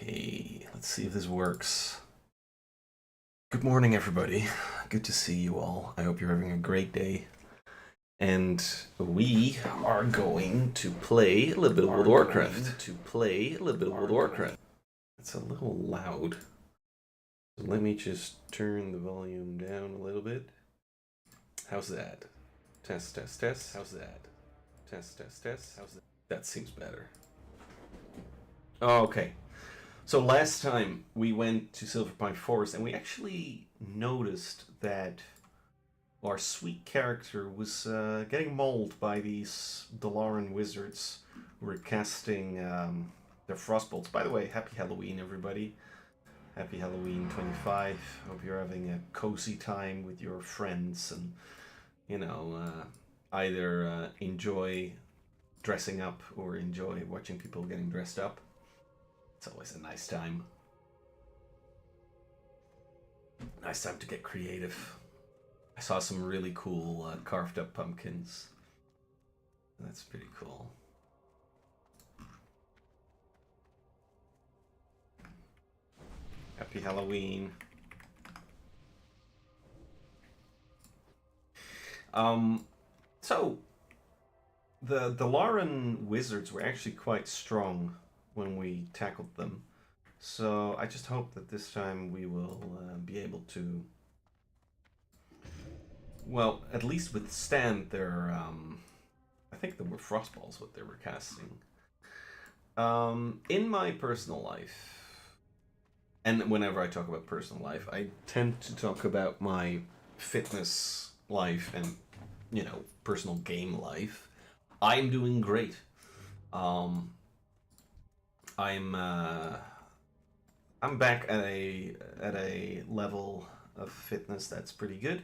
Okay, let's see if this works. Good morning, everybody. Good to see you all. I hope you're having a great day. And we are going to play a little bit of World of Warcraft. It's a little loud. So let me just turn the volume down a little bit. How's that? Test, test, test. How's that? Test, test, test. How's that? That seems better. Okay. So last time we went to Silverpine Forest and we actually noticed that our sweet character was getting mauled by these Dalaran wizards who were casting their frostbolts. By the way, happy Halloween, everybody. Happy Halloween 25. Hope you're having a cozy time with your friends and, you know, either enjoy dressing up or enjoy watching people getting dressed up. It's always a nice time. Nice time to get creative. I saw some really cool carved up pumpkins. That's pretty cool. Happy Halloween. So the Dalaran wizards were actually quite strong when we tackled them. So I just hope that this time we will be able to, well, at least withstand their, I think they were frostballs what they were casting. In my personal life, and whenever I talk about personal life, I tend to talk about my fitness life and, you know, personal game life. I'm doing great. I'm back at a level of fitness that's pretty good.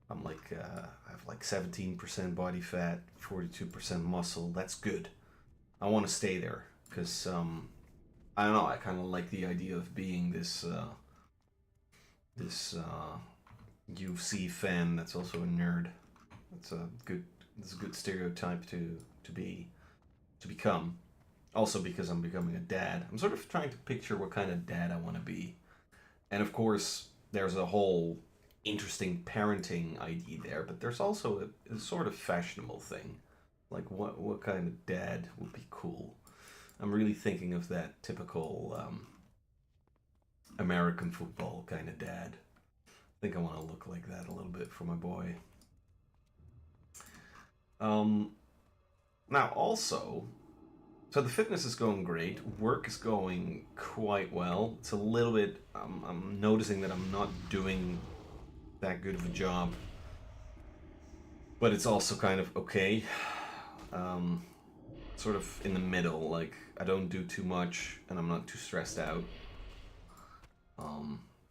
I'm like I have like 17% body fat, 42% muscle. That's good. I want to stay there because I don't know. I kind of like the idea of being this UFC fan that's also a nerd. It's a good stereotype to become. Also because I'm becoming a dad. I'm sort of trying to picture what kind of dad I want to be. And of course, there's a whole interesting parenting idea there, but there's also a sort of fashionable thing. Like what kind of dad would be cool? I'm really thinking of that typical American football kind of dad. I think I want to look like that a little bit for my boy. Now also, so the fitness is going great. Work is going quite well. It's a little bit, I'm noticing that I'm not doing that good of a job. But it's also kind of okay. Sort of in the middle. Like, I don't do too much and I'm not too stressed out.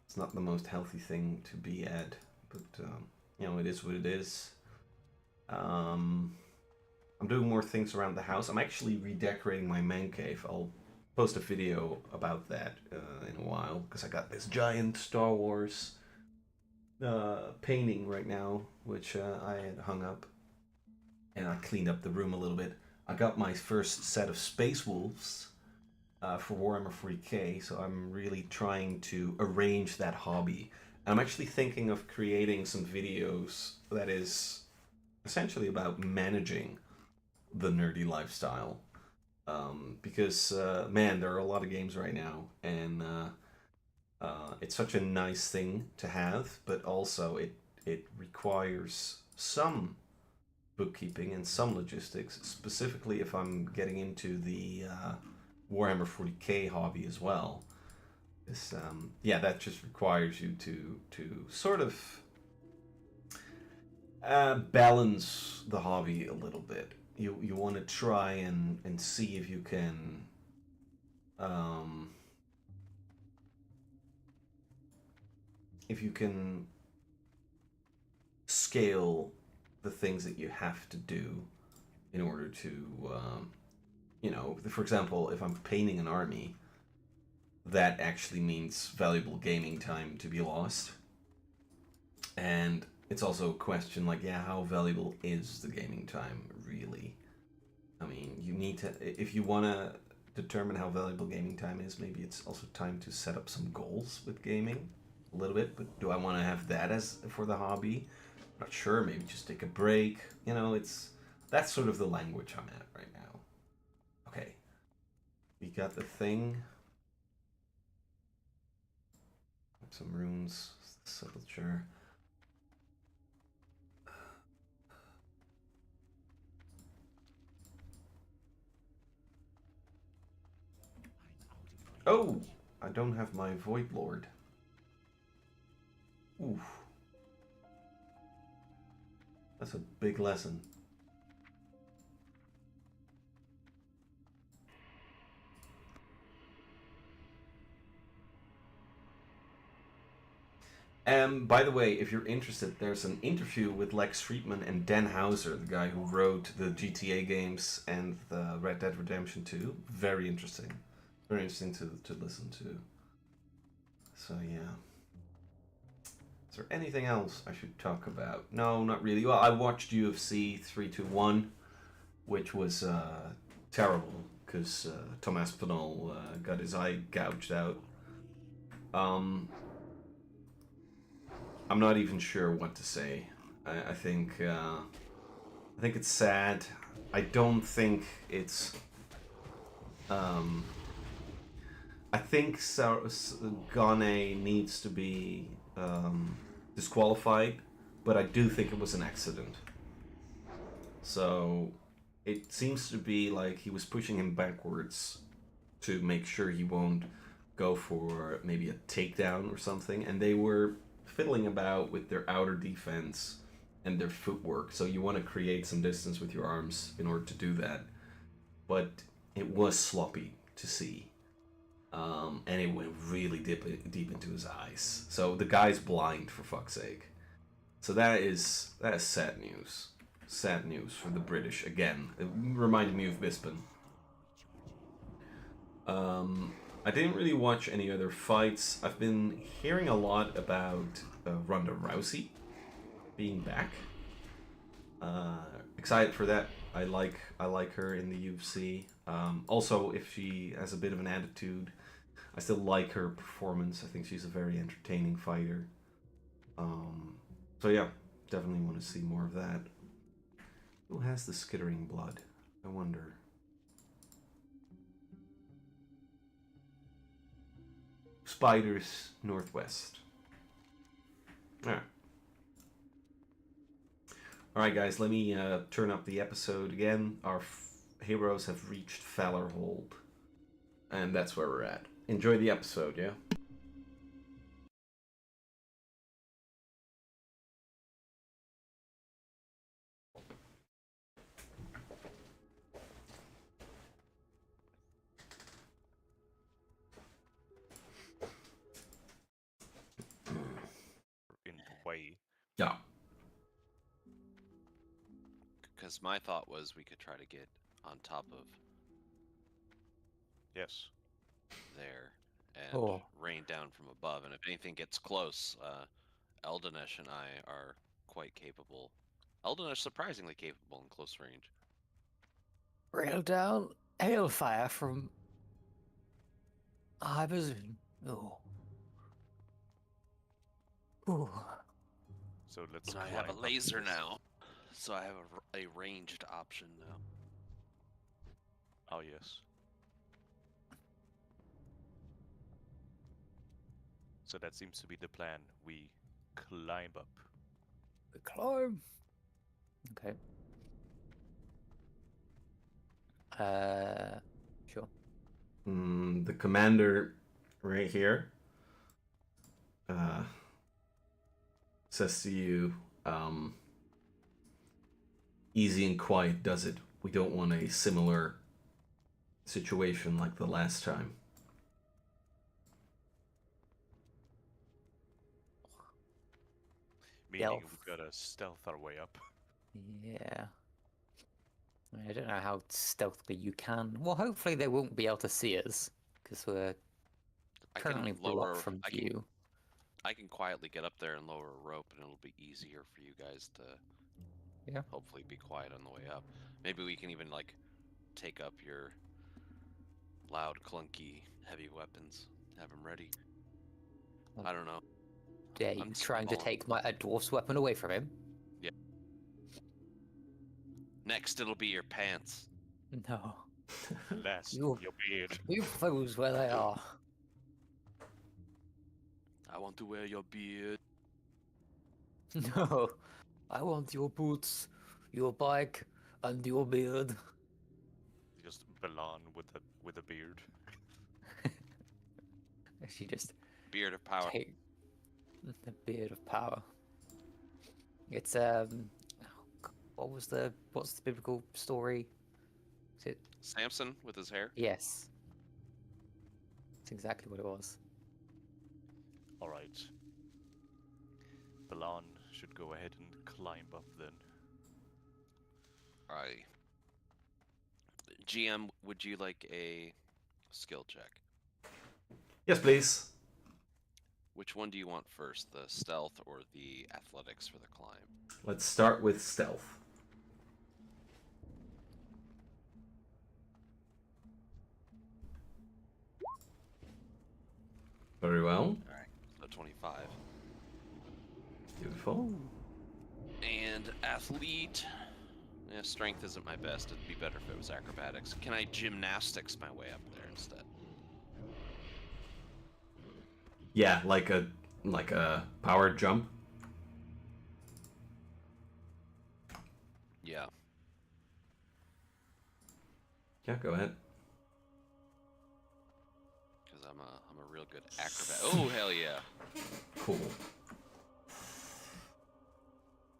It's not the most healthy thing to be at. But, you know, it is what it is. I'm doing more things around the house. I'm actually redecorating my man cave. I'll post a video about that in a while because I got this giant Star Wars painting right now, which I had hung up, and I cleaned up the room a little bit. I got my first set of Space Wolves for Warhammer 40k, so I'm really trying to arrange that hobby. And I'm actually thinking of creating some videos that is essentially about managing the nerdy lifestyle, because man, there are a lot of games right now, and it's such a nice thing to have, but also it requires some bookkeeping and some logistics, specifically if I'm getting into the Warhammer 40k hobby as well. This yeah, that just requires you to sort of balance the hobby a little bit. You want to try and see if you can scale the things that you have to do in order to you know, for example, if I'm painting an army, that actually means valuable gaming time to be lost. And it's also a question like, yeah, how valuable is the gaming time really? I mean, you need to, if you want to determine how valuable gaming time is, maybe it's also time to set up some goals with gaming a little bit. But do I want to have that as for the hobby? Not sure. Maybe just take a break. You know, that's sort of the language I'm at right now. Okay, we got the thing. Some runes, sepulture. Oh, I don't have my Void Lord. Oof. That's a big lesson. By the way, if you're interested, there's an interview with Lex Friedman and Dan Houser, the guy who wrote the GTA games and the Red Dead Redemption 2. Very interesting. Very interesting to listen to. So, yeah. Is there anything else I should talk about? No, not really. Well, I watched UFC 321, which was terrible because Thomas Pinol got his eye gouged out. I'm not even sure what to say. I think it's sad. I don't think it's. I think Gane needs to be disqualified, but I do think it was an accident. So it seems to be like he was pushing him backwards to make sure he won't go for maybe a takedown or something, and they were fiddling about with their outer defense and their footwork. So you want to create some distance with your arms in order to do that. But it was sloppy to see. And it went really deep into his eyes. So the guy's blind, for fuck's sake. So that is sad news. Sad news for the British again. It reminded me of Bisping. I didn't really watch any other fights. I've been hearing a lot about Ronda Rousey being back. Excited for that. I like her in the UFC. Also, if she has a bit of an attitude, I still like her performance. I think she's a very entertaining fighter. So yeah, definitely want to see more of that. Who has the skittering blood? I wonder. Spiders Northwest. Alright. Alright, guys, let me turn up the episode again. Our heroes have reached Valorhold. And that's where we're at. Enjoy the episode, yeah? In the way. Yeah. Because my thought was we could try to get on top of Yes. there and rain down from above, and if anything gets close, Eldinesh and I are quite capable. Eldinesh surprisingly capable in close range. Rail down hailfire from I presume. Oh. Ooh. So let's. And I have a climb up laser this. now, so I have a ranged option now. Oh yes. So that seems to be the plan. We climb up. The climb. Okay. Sure. The commander right here says to you, easy and quiet does it. We don't want a similar situation like the last time. Meaning Stealth. we gotta stealth our way up. Yeah. I don't know how stealthily you can. Well, hopefully they won't be able to see us because we're currently blocked from view. I can quietly get up there and lower a rope, and it'll be easier for you guys to hopefully be quiet on the way up. Maybe we can even like take up your loud, clunky, heavy weapons. Have them ready. I don't know. Dare you trying to take a dwarf's weapon away from him? Yeah. Next, it'll be your pants. No. Last, You- your beard. Leave those where they are. I want to wear your beard. No. I want your boots, your bike, and your beard. Just Balan with a beard. She just Beard of power. take the beard of power. It's what's the biblical story? Is it Samson with his hair. Yes. That's exactly what it was. Alright. Balan should go ahead and climb up then. Alright. GM, would you like a skill check? Yes, please. Which one do you want first, the stealth or the athletics for the climb? Let's start with stealth. Very well. Alright, so 25. Beautiful. And athlete. Yeah, strength isn't my best. It'd be better if it was acrobatics. Can I gymnastics my way up there instead? Yeah, like a power jump. Yeah. Yeah, go ahead. Because I'm a real good acrobat. Oh, hell yeah. Cool.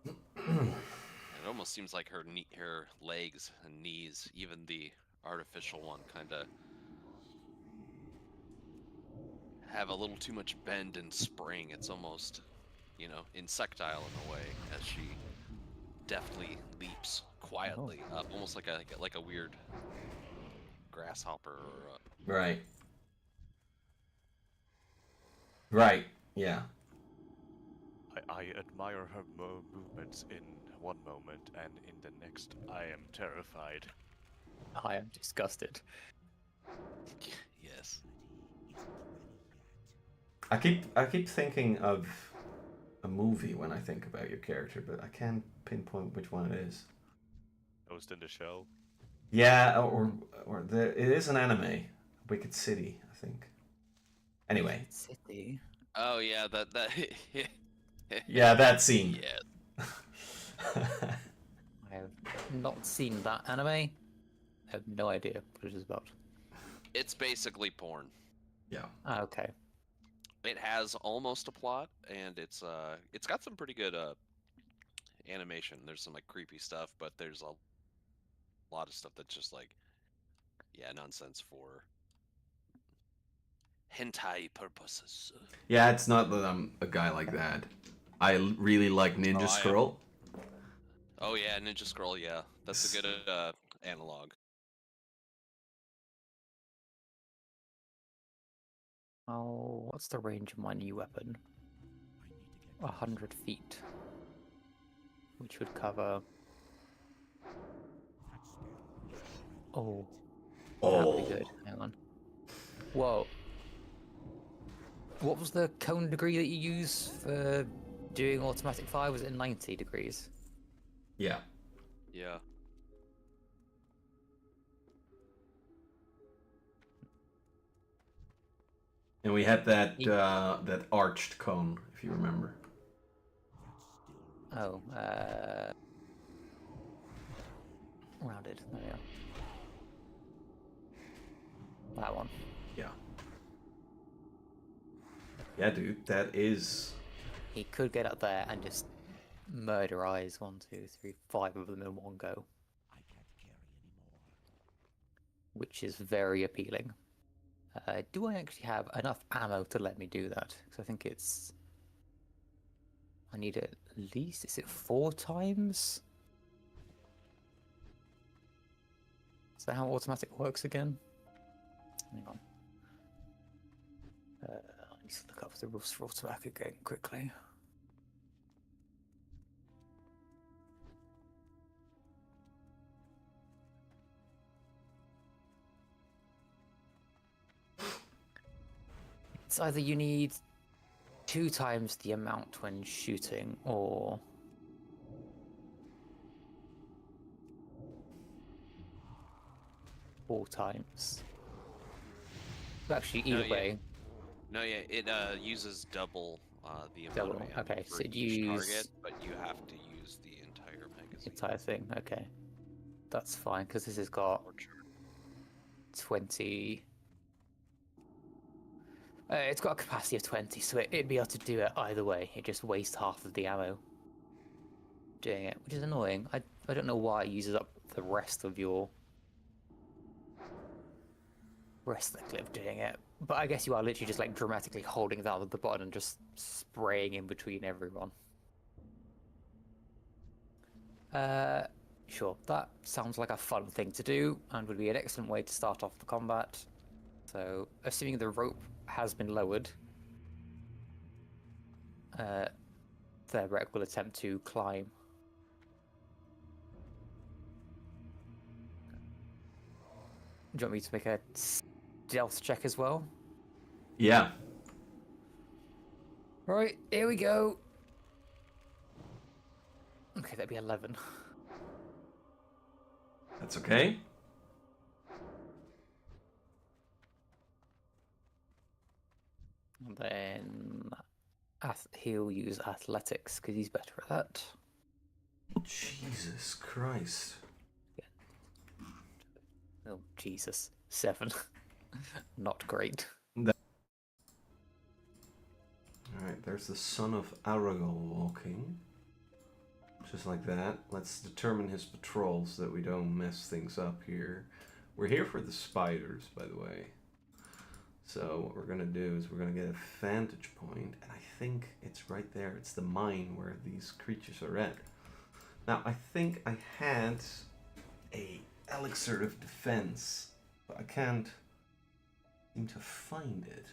It almost seems like her her legs and knees, even the artificial one, kind of have a little too much bend and spring. It's almost, insectile in a way, as she deftly leaps quietly up, almost like a weird grasshopper or a... Right. Right. Yeah. I admire her movements in one moment, and in the next, I am terrified. I am disgusted. Yes. I keep thinking of a movie when I think about your character, but I can't pinpoint which one it is. Ghost in the Shell. Yeah, or it is an anime, Wicked City, I think. Anyway. City. Oh yeah, that. Yeah, that scene. Yeah. I have not seen that anime. I have no idea what it is about. It's basically porn. Yeah. Ah, okay. It has almost a plot, and it's got some pretty good animation. There's some like creepy stuff, but there's a lot of stuff that's just like, yeah, nonsense for hentai purposes. Yeah, it's not that I'm a guy like that. I really like Ninja Scroll. Oh yeah, Ninja Scroll. Yeah, that's a good analog. Oh, what's the range of my new weapon? 100 feet. Which would cover... Oh. That would be good. Hang on. Whoa. What was the cone degree that you use for doing automatic fire? Was it 90 degrees? Yeah. Yeah. And we had that that arched cone, if you remember. Oh, rounded. There we are. That one. Yeah. Yeah, dude, that is... He could get up there and just murder eyes 1, 2, 3, 5 of them in one go. Which is very appealing. Do I actually have enough ammo to let me do that? Because I think it's... I need it at least... Is it 4 times? Is that how automatic works again? Hang on. I need to look up the rules for automatic again quickly. It's either you need 2 times the amount when shooting, or 4 times. But actually, No, either yeah. way, No, yeah, it uses double the amount double. of ammo Okay, for so it each target, use but you have to use the entire magazine. entire thing. Okay, that's fine because this has got Or char- 20. It's got a capacity of 20, so it'd be able to do it either way. It just wastes half of the ammo doing it, which is annoying. I don't know why it uses up the rest of your rest of the clip doing it. But I guess you are literally just like dramatically holding down the button and just spraying in between everyone. Sure, that sounds like a fun thing to do and would be an excellent way to start off the combat. So, assuming the rope has been lowered, the wreck will attempt to climb. Do you want me to make a stealth check as well? Yeah. Right, here we go. Okay, that'd be 11. That's okay. And then he'll use athletics because he's better at that. Jesus Christ. Oh, Jesus. 7. Not great. Alright, there's the son of Aragal walking. Just like that. Let's determine his patrol so that we don't mess things up here. We're here for the spiders, by the way. So what we're going to do is we're going to get a vantage point, and I think it's right there. It's the mine where these creatures are at. Now, I think I had a elixir of defense, but I can't seem to find it.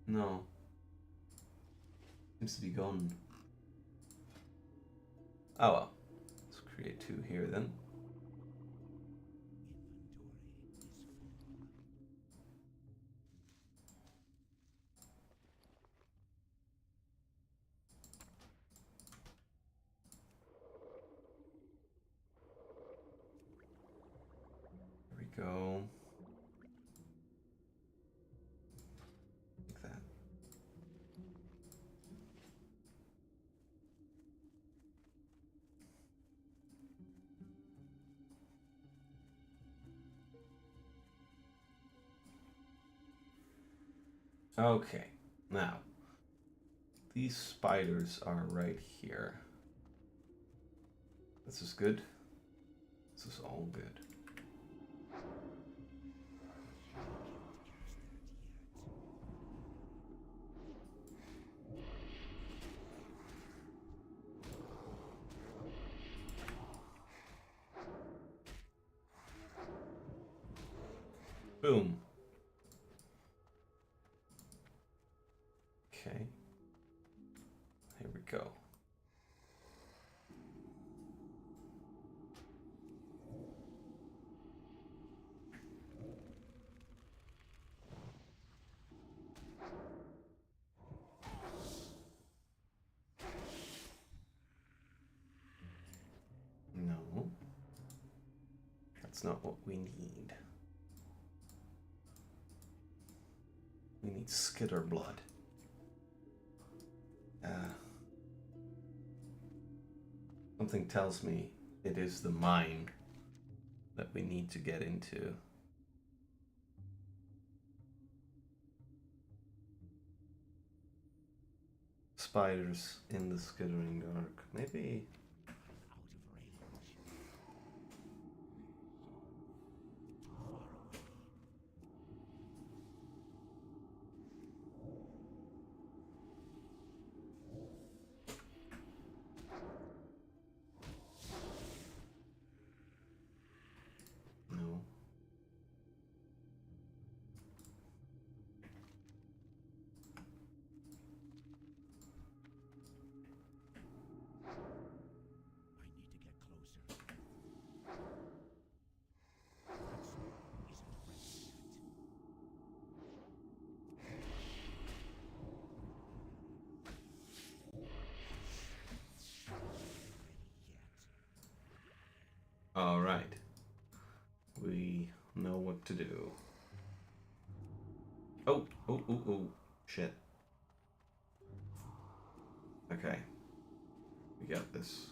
No. Seems to be gone. Oh well. Let's create 2 here then. There we go. Like that. Okay, now these spiders are right here. This is good. This is all good. Boom. Okay. Here we go. No. That's not what we need. We need skitter blood. Something tells me it is the mine that we need to get into. Spiders in the skittering dark. Maybe. No. right. We know what to do. Oh, oh, oh, oh. Shit. Okay. We got this.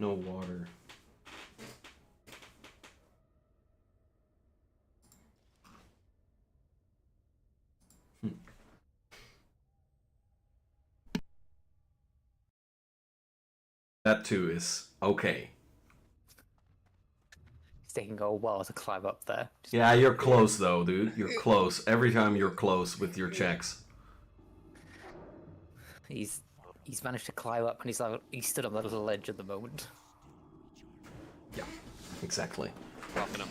No water. That too is okay. It's taking a while to climb up there. Yeah, you're close though, dude. You're close. Every time you're close with your checks. He's managed to climb up, and he's stood on that little ledge at the moment. Yeah, exactly. Propping him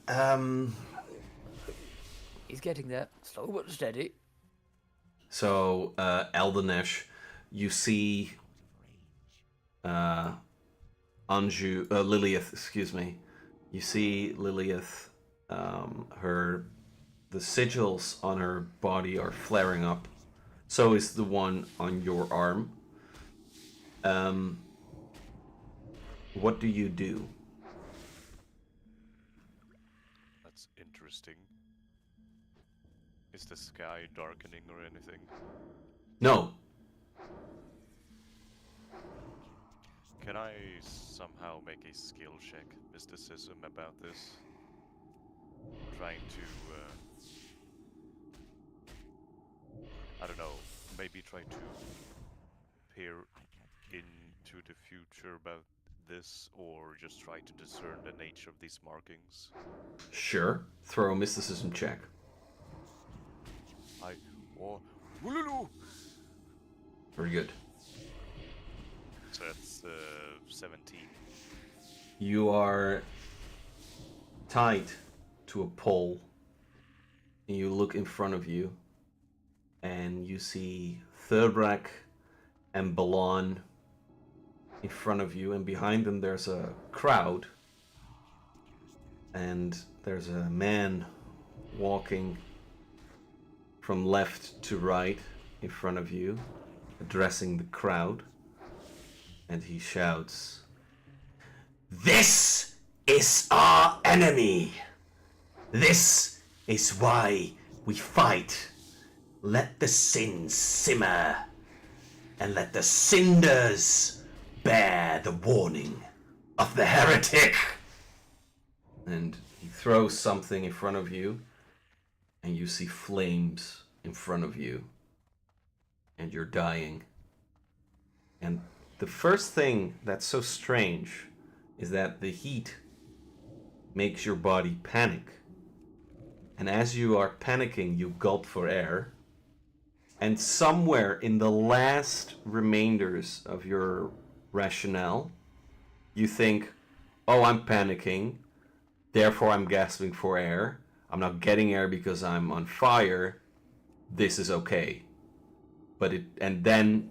up. He's getting there, slow but steady. So, Eldenesh, you see Lilith, excuse me. You see Lilith, the sigils on her body are flaring up. So is the one on your arm. What do you do? That's interesting. Is the sky darkening or anything? No. Can I somehow make a skill check, mysticism, about this? Trying to, I don't know, maybe try to peer into the future about this, or just try to discern the nature of these markings? Sure. Throw a mysticism check. Wululu! Very good. So that's 17. You are tied to a pole, and you look in front of you, and you see Thurbrak and Balon in front of you, and behind them there's a crowd, and there's a man walking from left to right in front of you, addressing the crowd, and he shouts, "This is our enemy! This is why we fight! Let the sins simmer, and let the cinders bear the warning of the heretic!" And he throws something in front of you, and you see flames in front of you, and you're dying. And the first thing that's so strange is that the heat makes your body panic. And as you are panicking, you gulp for air. And somewhere in the last remainders of your rationale, you think, oh, I'm panicking, therefore I'm gasping for air. I'm not getting air because I'm on fire. This is okay. And then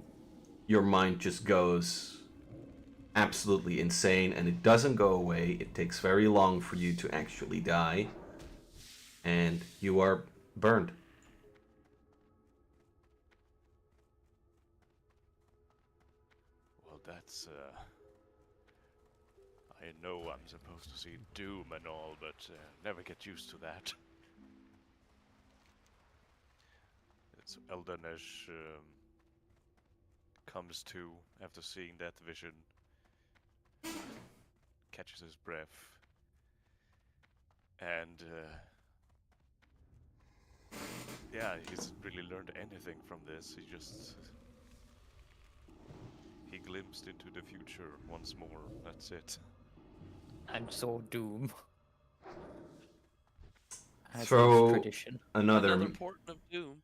your mind just goes absolutely insane, and it doesn't go away. It takes very long for you to actually die, and you are burned. Well, that's, I know I'm supposed to see doom and all, but never get used to that. It's Eldenesh comes to after seeing that vision, catches his breath, and yeah, he hasn't really learned anything from this. He glimpsed into the future once more. That's it. And saw doom. As is Throw tradition. Another another port of doom.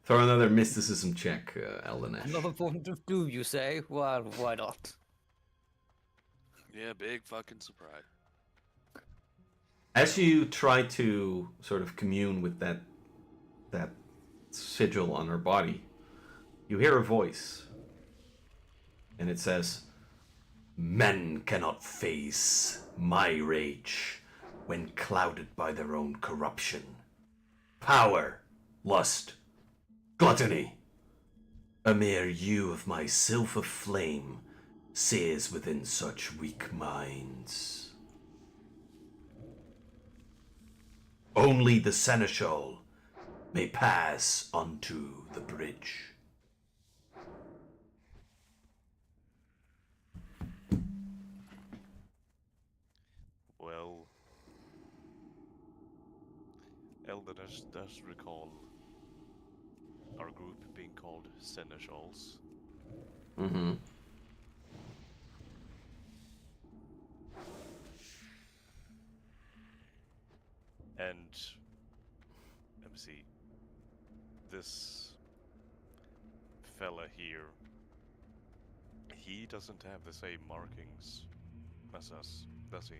Throw another mysticism check, Eldenesh. Another point of doom, you say? Well, why not? Yeah, big fucking surprise. As you try to sort of commune with that sigil on her body, you hear a voice, and it says, "Men cannot face my rage when clouded by their own corruption. Power, lust, gluttony. A mere hue of my silver flame sears within such weak minds. Only the seneschal may pass onto the bridge." Well, Eldenesh does recall our group being called Seneschals. Mm-hmm. And let me see. This fella here, he doesn't have the same markings as us, does he?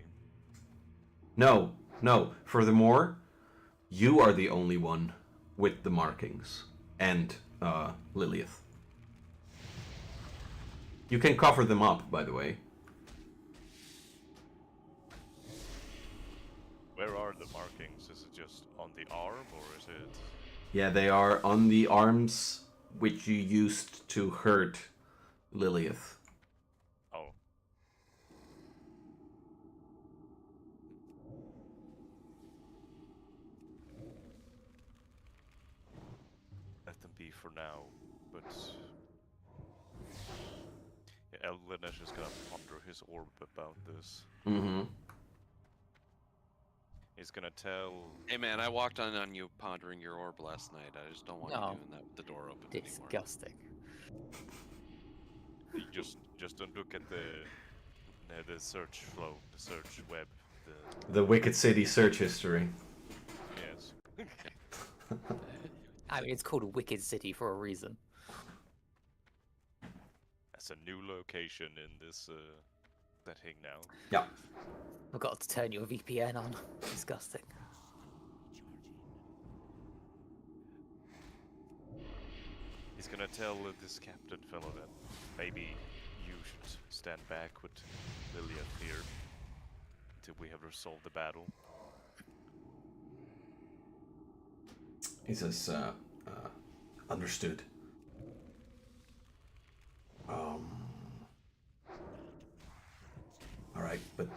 No, no. Furthermore, you are the only one with the markings. And Lilith. You can cover them up, by the way. Where are the markings? Is it just on the arm, or is it... Yeah, they are on the arms which you used to hurt Lilith. Oh. Let them be for now, but... Yeah, Eldenesh is gonna ponder his orb about this. Mm-hmm. He's gonna tell... Hey man, I walked on you pondering your orb last night. I just don't want you No. doing that with the door open anymore. Disgusting. You just don't look at the search flow, the search web, The Wicked City search history. yes. I mean, it's called a Wicked City for a reason. That's a new location in this setting now. Yeah. Forgot to turn your VPN on. Disgusting. He's gonna tell this captain fellow that maybe you should stand back with Lilith here till we have resolved the battle. He says, understood. Alright, but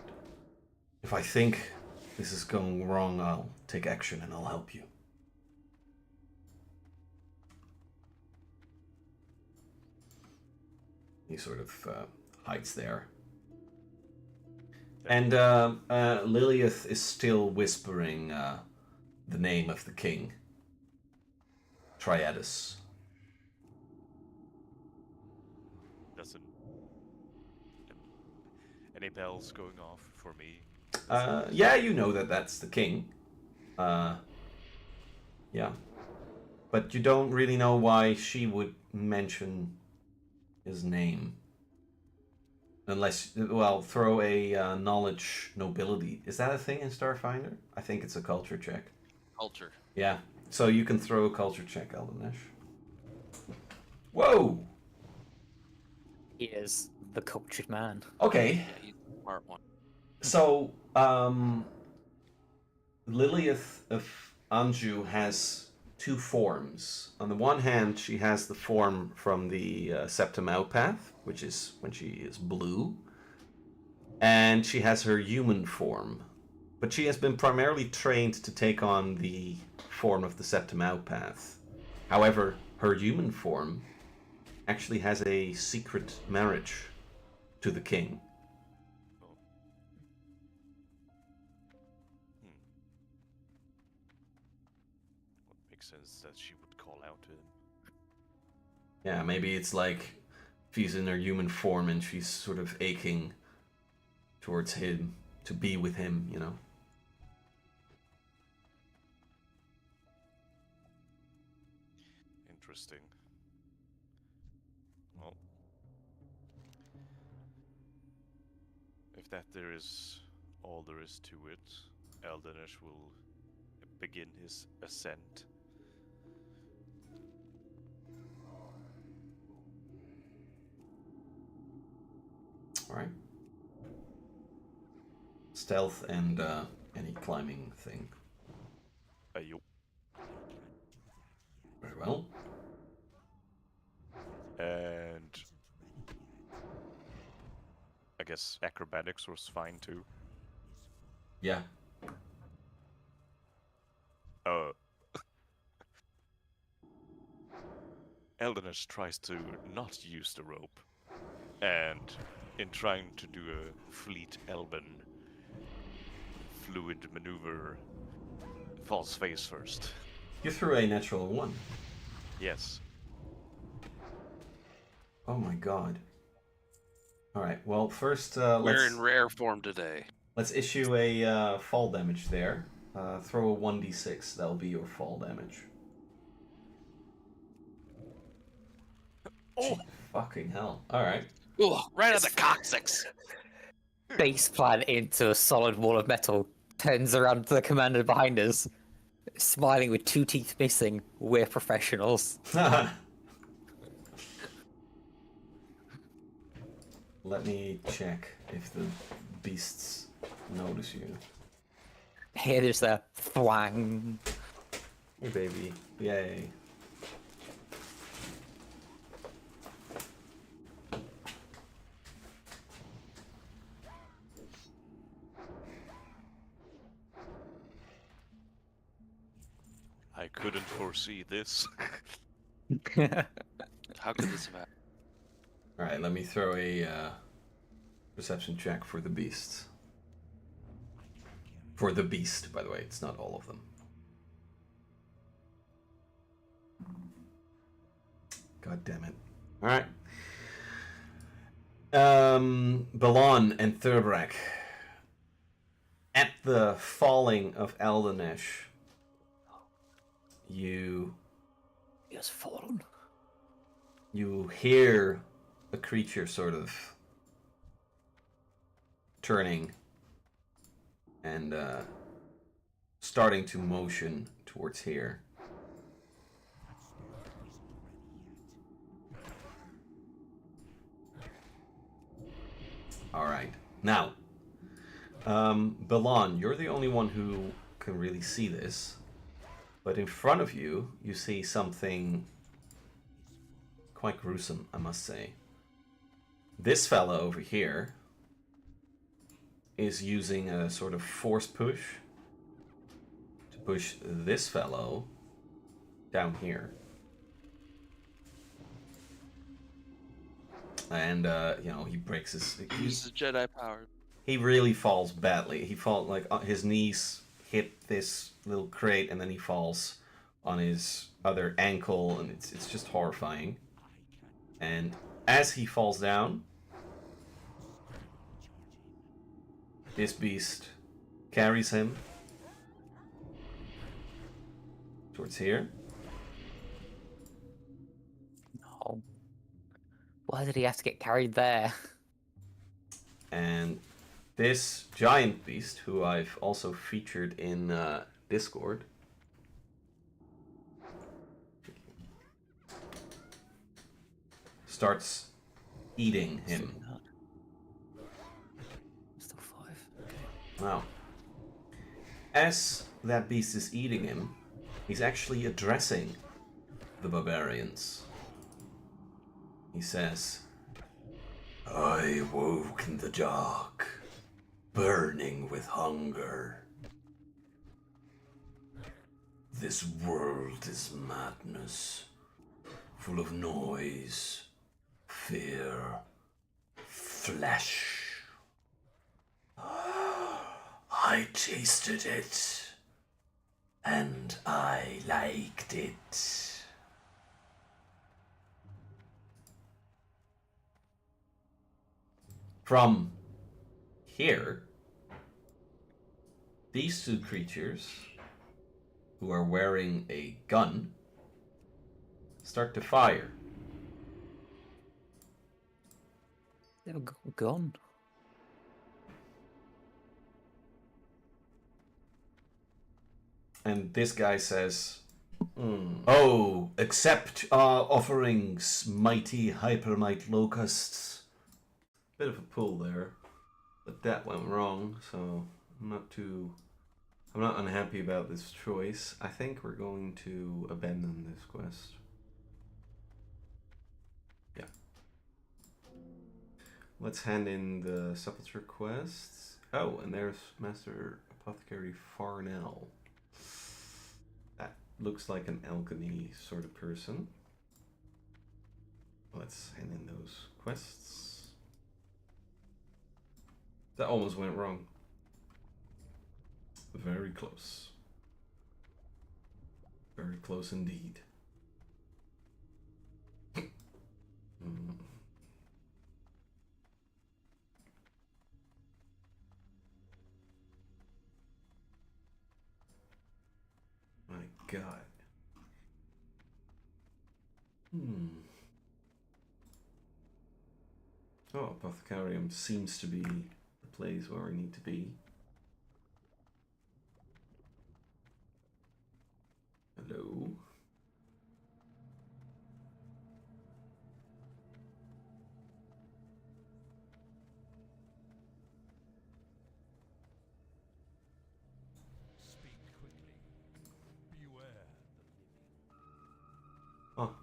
if I think this is going wrong, I'll take action and I'll help you. He sort of hides there. And Lilith is still whispering the name of the king. Triadus. Doesn't... Any bells going off for me? Yeah, you know that that's the king. Yeah. But you don't really know why she would mention his name. Unless, well, throw a knowledge nobility. Is that a thing in Starfinder? I think it's a culture check. Culture. Yeah. So you can throw a culture check, Eldenesh. Whoa! He is the cultured man. Okay. Yeah, he's the smart one. So, Lilith of Anjou has two forms. On the one hand, she has the form from the Septimau path, which is when she is blue. And she has her human form. But she has been primarily trained to take on the form of the Septimau path. However, her human form actually has a secret marriage to the king. Makes sense that she would call out to him. Yeah, maybe it's like she's in her human form and she's sort of aching towards him, to be with him, you know? interesting. Well, if that there is all there is to it, Eldenish will begin his ascent. Alright. Stealth and any climbing thing. Ayo. Very well. And I guess acrobatics was fine too. Yeah. Eldenish tries to not use the rope, and in trying to do a fleet elven fluid maneuver, falls face first. You threw a natural 1. Yes. Oh my god. Alright, well first We're in rare form today. let's issue a fall damage there. Throw a 1d6, that'll be your fall damage. Oh! Gee, fucking hell. Alright. Ugh, right at the coccyx. Face plant into a solid wall of metal. Turns around to the commander behind us, smiling with 2 teeth missing. We're professionals. Let me check if the beasts notice you. Here, there's a thwang. Hey baby. Yay. I couldn't foresee this. How could this have happened? Alright, let me throw a perception check for the beasts. For the beast, by the way, it's not all of them. God damn it. Alright. Balon and Thurbrak. At the falling of Eldenish, you He has fallen. hear a creature sort of turning and starting to motion towards here. Alright. Now, Balon, you're the only one who can really see this. But in front of you, you see something quite gruesome, I must say. This fella over here is using a sort of force push to push this fellow down here. And, you know, he breaks his... Uses Jedi power. He really falls badly. He falls, like, his knees hit this little crate, and then he falls on his other ankle, and it's just horrifying. And as he falls down, this beast carries him towards here. No. Why did he have to get carried there? And this giant beast, who I've also featured in Discord, starts eating him. Still 5. Wow. As that beast is eating him, he's actually addressing the barbarians. He says, "I woke in the dark, burning with hunger. This world is madness, full of noise, fear, flesh. I tasted it, and I liked it." From here, these two creatures, who are wearing a gun, start to fire. They're gone. And this guy says, "Oh, accept our offerings, mighty hypermite locusts." Bit of a pull there, but that went wrong, so I'm not unhappy about this choice. I think we're going to abandon this quest. Yeah. Let's hand in the sepulture quests. Oh, and there's Master Apothecary Farnell. That looks like an alchemy sort of person. Let's hand in those quests. That almost went wrong. Very close. Very close indeed. My God. Oh, Apothecarium seems to be the place where we need to be. Hello? Speak quickly. Beware the living. Oh.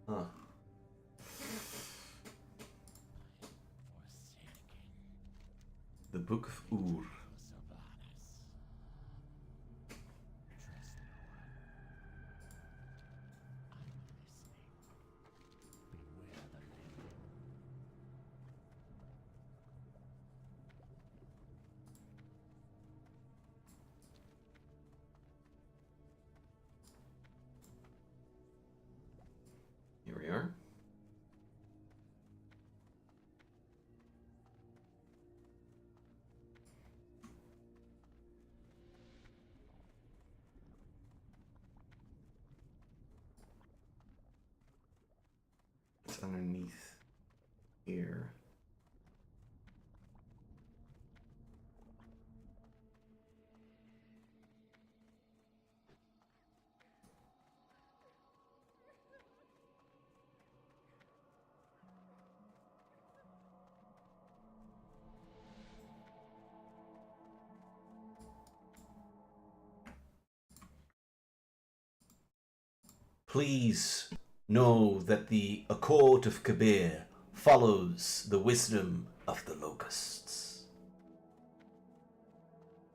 Huh. The Book of Ur. Here we are. It's underneath here. Please know that the Accord of Kabir follows the wisdom of the locusts.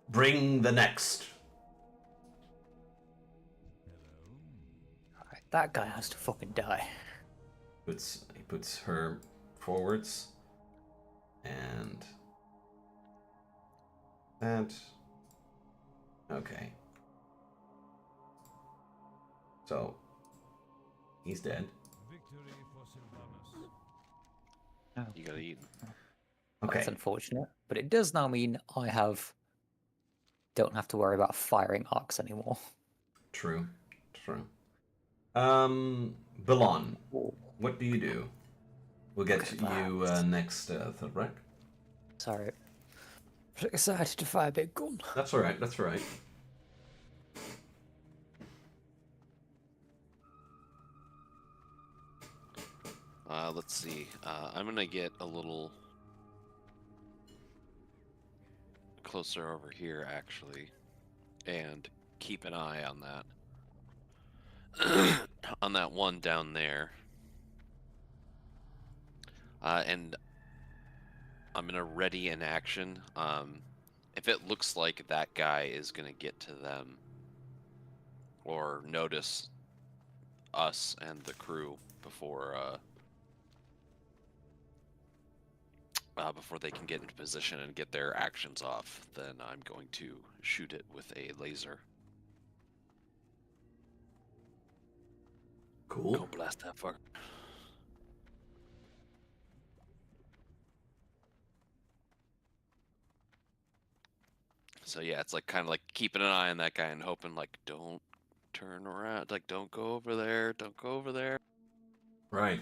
Bring the next. Alright, that guy has to fucking die. He puts her forwards. And that. Okay. So he's dead. Victory for Sylvanas. Oh, You gotta eat. Okay. that's unfortunate. But it does now mean I don't have to worry about firing arcs anymore. True. True. Belon, what do you do? We'll get to you next, Thurbrek. Sorry. I'm excited to fire a big gun. That's all right. That's all right. Let's see. I'm gonna get a little closer over here, actually, and keep an eye on that. On that one down there. And I'm gonna ready an action. If it looks like that guy is gonna get to them, or notice us and the crew before before they can get into position and get their actions off, then I'm going to shoot it with a laser. Cool. Go blast that fucker. So yeah, it's like kind of like keeping an eye on that guy and hoping like don't turn around, like don't go over there, don't go over there. Right.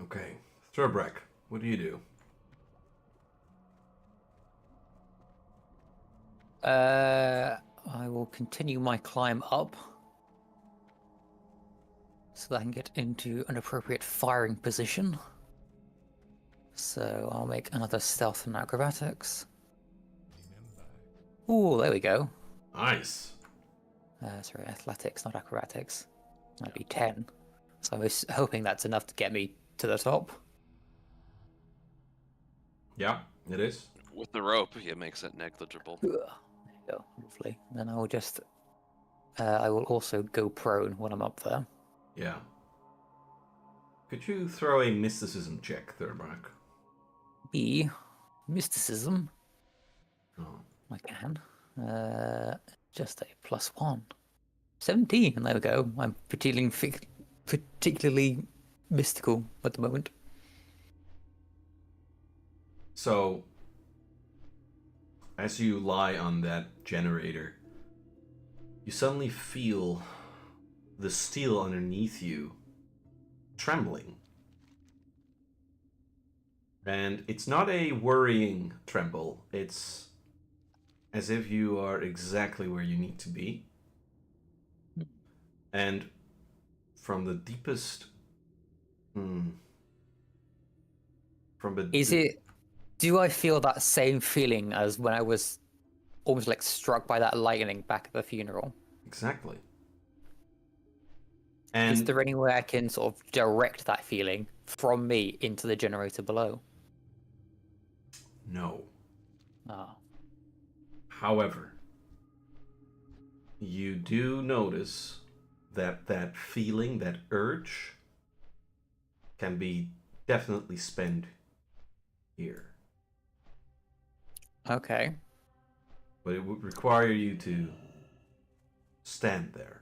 Okay. Thurbrek, what do you do? I will continue my climb up so that I can get into an appropriate firing position. So I'll make another stealth and acrobatics. Ooh, there we go. Nice. Sorry, athletics, not acrobatics. Might be 10. So I was hoping that's enough to get me to the top. Yeah, it is. With the rope, it makes it negligible. There you go, lovely. Then I will just... I will also go prone when I'm up there. Yeah. Could you throw a mysticism check, Thurbrek? B. Mysticism. Oh. I can. Just a +1. 17, and there we go. I'm particularly mystical at the moment. So, as you lie on that generator, you suddenly feel the steel underneath you trembling. And it's not a worrying tremble, it's as if you are exactly where you need to be. And from the deepest... from the... Is it... Do I feel that same feeling as when I was almost like struck by that lightning back at the funeral? Exactly. Is And there any way I can sort of direct that feeling from me into the generator below? no. Oh. However, you do notice that that feeling, that urge, can be definitely spent here. Okay. But it would require you to stand there.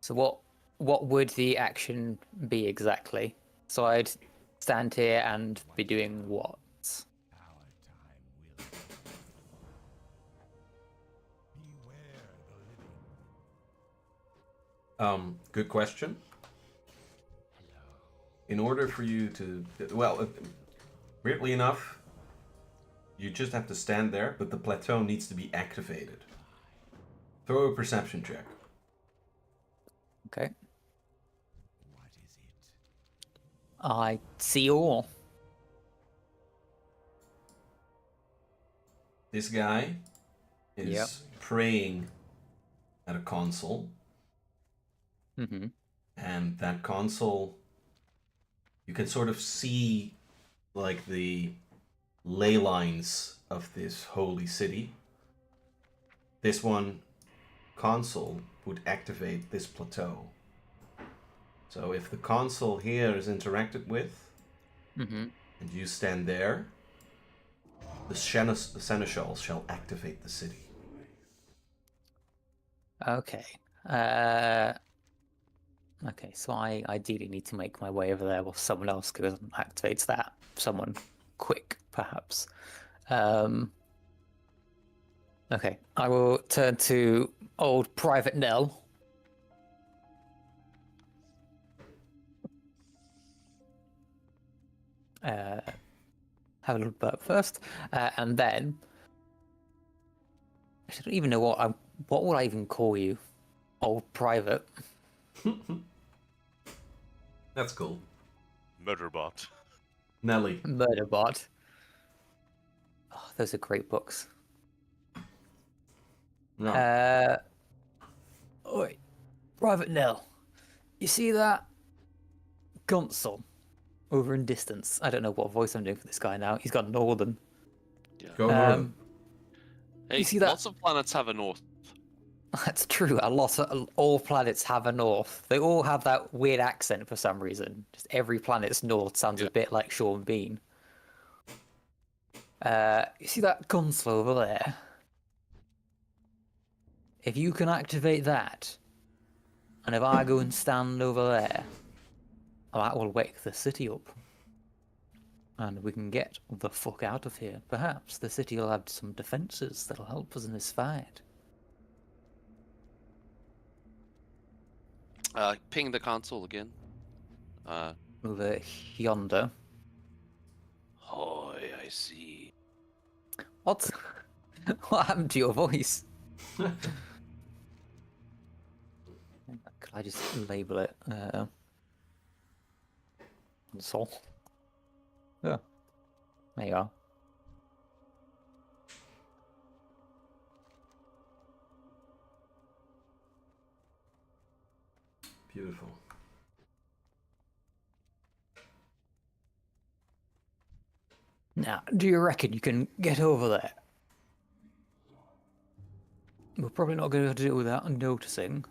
So what would the action be exactly? So I'd stand here and be doing what? Our time will beware the living. Good question. In order for you to... Well, weirdly enough, you just have to stand there, but the plateau needs to be activated. Throw a perception check. Okay. What is it? I see all. This guy is Yep. praying at a console, Mm-hmm. and that console, you can sort of see like the ley lines of this holy city. This one console would activate this plateau. So if the console here is interacted with, Mm-hmm. and you stand there, the seneschal shall activate the city. Okay. Okay, so I ideally need to make my way over there while someone else goes and activates that. Someone quick, perhaps. Okay, I will turn to old Private Nell. Have a little burp first, and then I don't even know what would I even call you, old Private. That's cool. Murderbot. Nelly. Murderbot. Oh, those are great books. No. Oi, Private Nell. You see that console over in distance? I don't know what voice I'm doing for this guy now. He's got northern. Yeah. Go northern. Hey, you see that- lots of planets have a north. That's true. All planets have a north. They all have that weird accent for some reason. Just every planet's north sounds a bit like Sean Bean. You see that console over there? If you can activate that, and if I go and stand over there, that will wake the city up. And we can get the fuck out of here. Perhaps the city will have some defenses that'll help us in this fight. Ping the console again. Over yonder. Hoy, I see. What? What happened to your voice? Could I just label it console? Yeah. There you are. Beautiful. Now, do you reckon you can get over there? We're probably not going to be able to do it without noticing.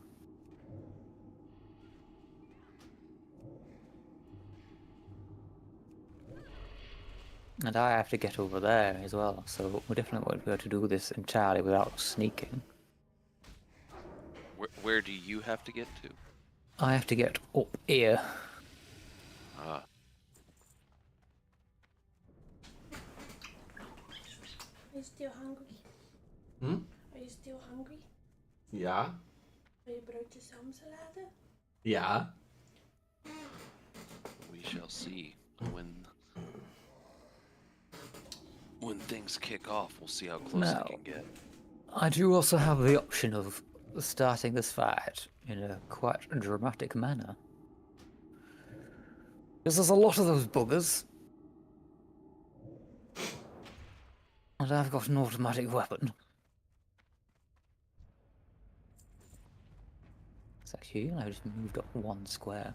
And I have to get over there as well, so we definitely won't be able to do this entirely without sneaking. Where do you have to get to? I have to get up here. Ah. Are you still hungry? Hm? Are you still hungry? Ja. Wil je broodjes salade? Ja. We shall see when things kick off. We'll see how close Now, they can get. I do also have the option of starting this fight in a quite dramatic manner. Because there's a lot of those buggers. And I've got an automatic weapon. It's actually, I just moved up one square.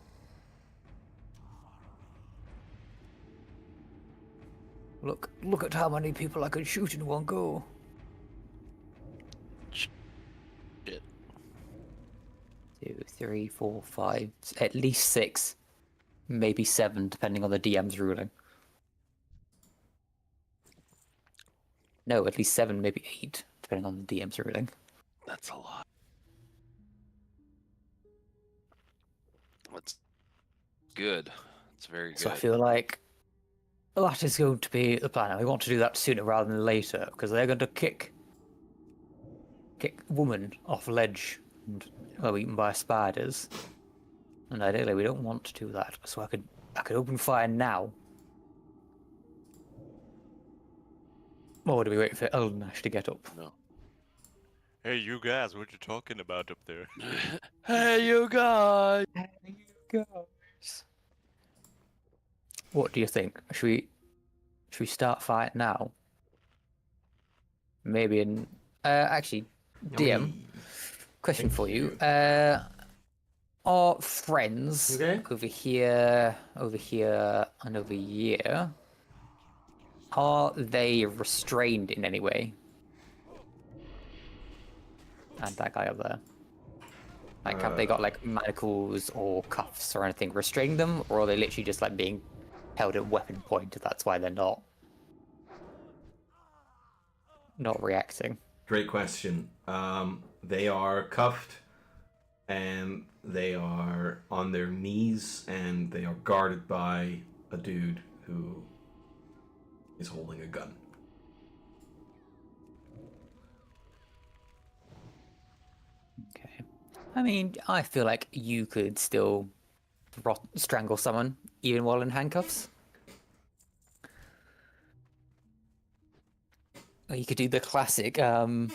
Look at how many people I could shoot in one go. Shit. 2, 3, 4, 5, at least 6, maybe 7, depending on the DM's ruling. No, at least 7, maybe 8, depending on the DM's ruling. That's a lot. That's good. It's very good. So I feel like that is going to be the plan. And we want to do that sooner rather than later, because they're going to kick woman off ledge and eaten by spiders. And ideally, we don't want to do that. So I could open fire now. Or do we wait for Elnash to get up? No. Hey, you guys, what you talking about up there? Hey, you guys! What do you think? Should we start fight now? Maybe in actually, DM. Question for you. Are friends over here, and over here? Are they restrained in any way? And that guy over there. Like, have they got like manacles or cuffs or anything restraining them, or are they literally just like being held at weapon point? That's why they're not reacting. Great question. They are cuffed, and they are on their knees, and they are guarded by a dude who is holding a gun. Okay. I mean, I feel like you could still strangle someone even while in handcuffs. Or you could do the classic, Oh,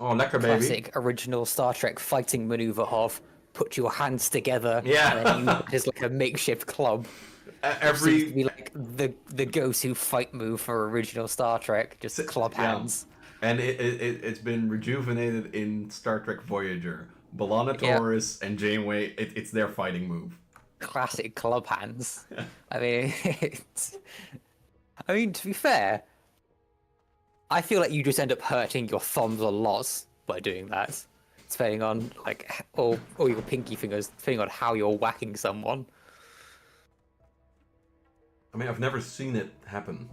lekker baby. classic original Star Trek fighting maneuver of put your hands together, Yeah. and then use it as like a makeshift club. Seems to be like the go-to fight move for original Star Trek, just club hands. And it's been rejuvenated in Star Trek Voyager. B'Elanna Torres and Janeway, it's their fighting move. Classic club hands. I mean, to be fair, I feel like you just end up hurting your thumbs a lot by doing that. Depending on like, or your pinky fingers, depending on how you're whacking someone. I mean, I've never seen it happen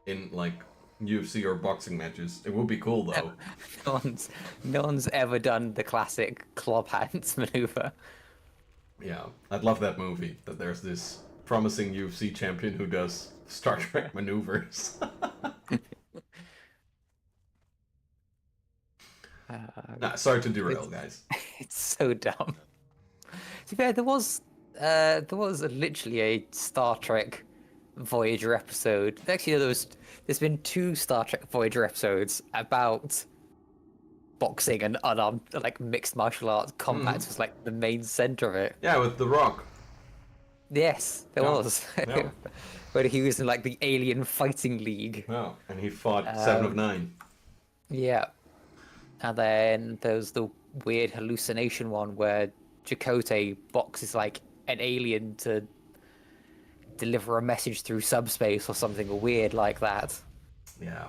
in like UFC or boxing matches. It would be cool though. No one's ever done the classic club hands maneuver. Yeah, I'd love that movie. That there's this promising UFC champion who does Star Trek maneuvers. Nah, sorry to derail, guys. It's so dumb. To be fair, there was literally a Star Trek Voyager episode. Actually, no, there's been 2 Star Trek Voyager episodes about boxing and unarmed, like mixed martial arts. Combat was like the main center of it. Yeah, with The Rock. Yes, there Yeah, was. yeah. Where he was in like the Alien Fighting League. No, and he fought 7 of 9. Yeah. And then there's the weird hallucination one where Chakotay boxes like an alien to deliver a message through subspace or something weird like that. Yeah,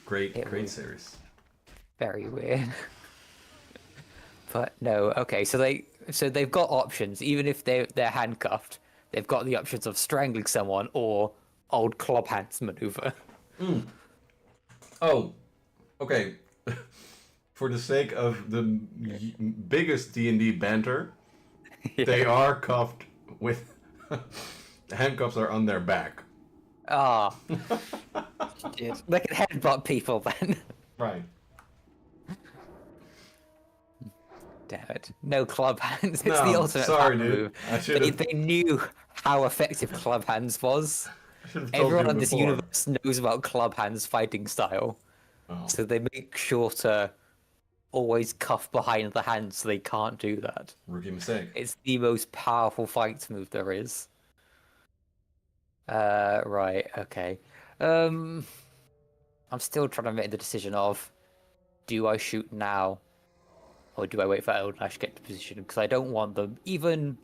great was- series. Very weird. But no, okay, so they've got options. Even if they're handcuffed, they've got the options of strangling someone or old club hands maneuver. Oh, okay. For the sake of the biggest D&D banter, they are cuffed with... the handcuffs are on their back. Ah. Shit. They can headbutt people then. Right. Damn it. No club hands. It's the No, ultimate sorry, power dude. move. I should've- They knew how effective club hands was. I should have told Everyone you on this before. universe knows about club hands fighting style. Oh. So they make sure to always cuff behind the hand so they can't do that. Rookie mistake. It's the most powerful fight move there is. Right, okay. I'm still trying to make the decision of, do I shoot now? Or do I wait for Eldash to get to position? Because I don't want them, even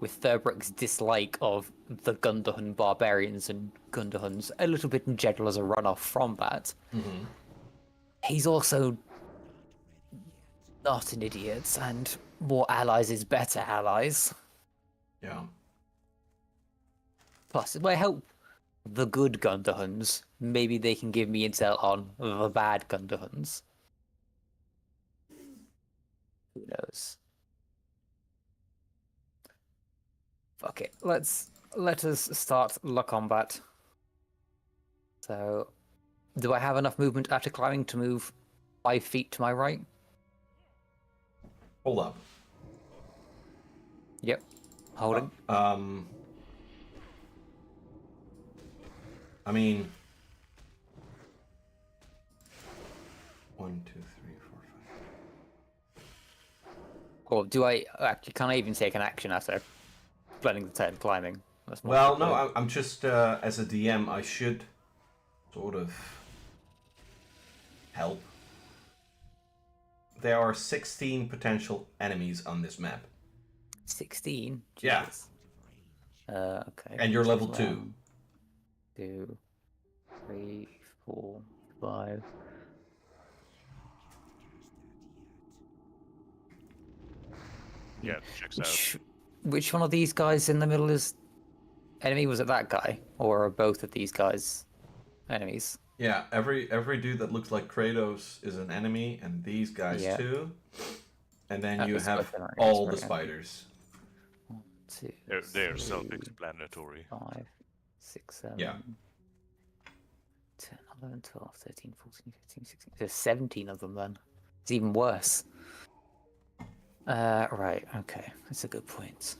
with Thurbrick's dislike of the Gundarhun barbarians and Gundarhuns, a little bit in general as a runoff from that. He's also not an idiot, and more allies is better allies. Yeah. Plus, if I help the good Gundarhuns, maybe they can give me intel on the bad Gundarhuns. Who knows? Fuck it. Let us start the combat. So, do I have enough movement after climbing to move 5 feet to my right? Hold up. Yep. Holding. I mean... 1, 2, 3, 4, 5. Or do I actually? Can I even take an action after blending the turn climbing? That's more Well, no, difficult. I'm just, as a DM, I should sort of help. There are 16 potential enemies on this map. 16. Yeah. Jesus. Okay. And you're level 2. 1, 2, 3, 4, 5. Yeah, checks out. Which one of these guys in the middle is enemy? Was it that guy, or are both of these guys enemies? Yeah, every dude that looks like Kratos is an enemy, and these guys Yeah. too. And then That you was have both enemies, all the right. spiders. 2, They're 3, self-explanatory. 5, 6, 7. Yeah. 10, 11, 12, 13, 14, 15, 16. There's 17 of them then. It's even worse. Right, okay. That's a good point.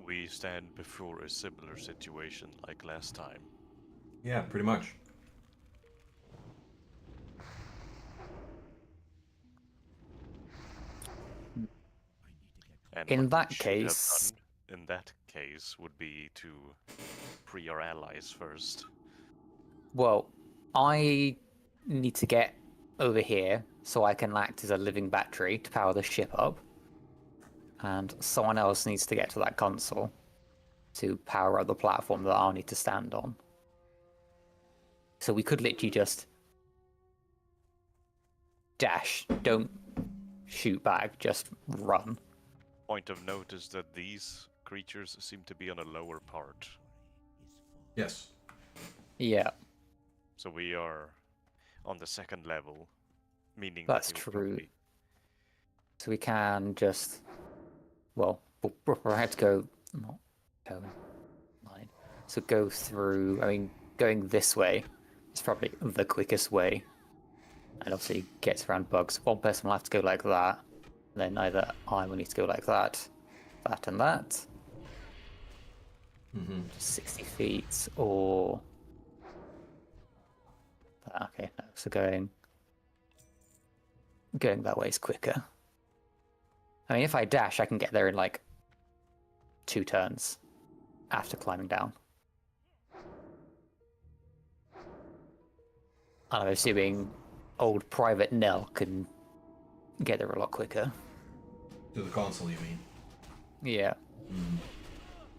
We stand before a similar situation like last time. Yeah, pretty much. And In what that we should have case- done in that case would be to free our allies first. Well, I need to get over here so I can act as a living battery to power the ship up. And someone else needs to get to that console to power up the platform that I'll need to stand on. So we could literally just dash, don't shoot back, just run. Point of note is that these creatures seem to be on a lower part. Yes. Yeah, So we are on the second level, meaning That's that they would true. probably- so we can just, well, I had to go, not cone, line. So go through, I mean, going this way is probably the quickest way. And obviously gets around bugs. One person will have to go like that. And then either I will need to go like that, that and that. Mm-hmm. 60 feet, or... Okay, no, so going that way is quicker. I mean, if I dash, I can get there in like 2 turns after climbing down. I'm assuming old Private Nell can get there a lot quicker. To the console, you mean? Yeah. Mm.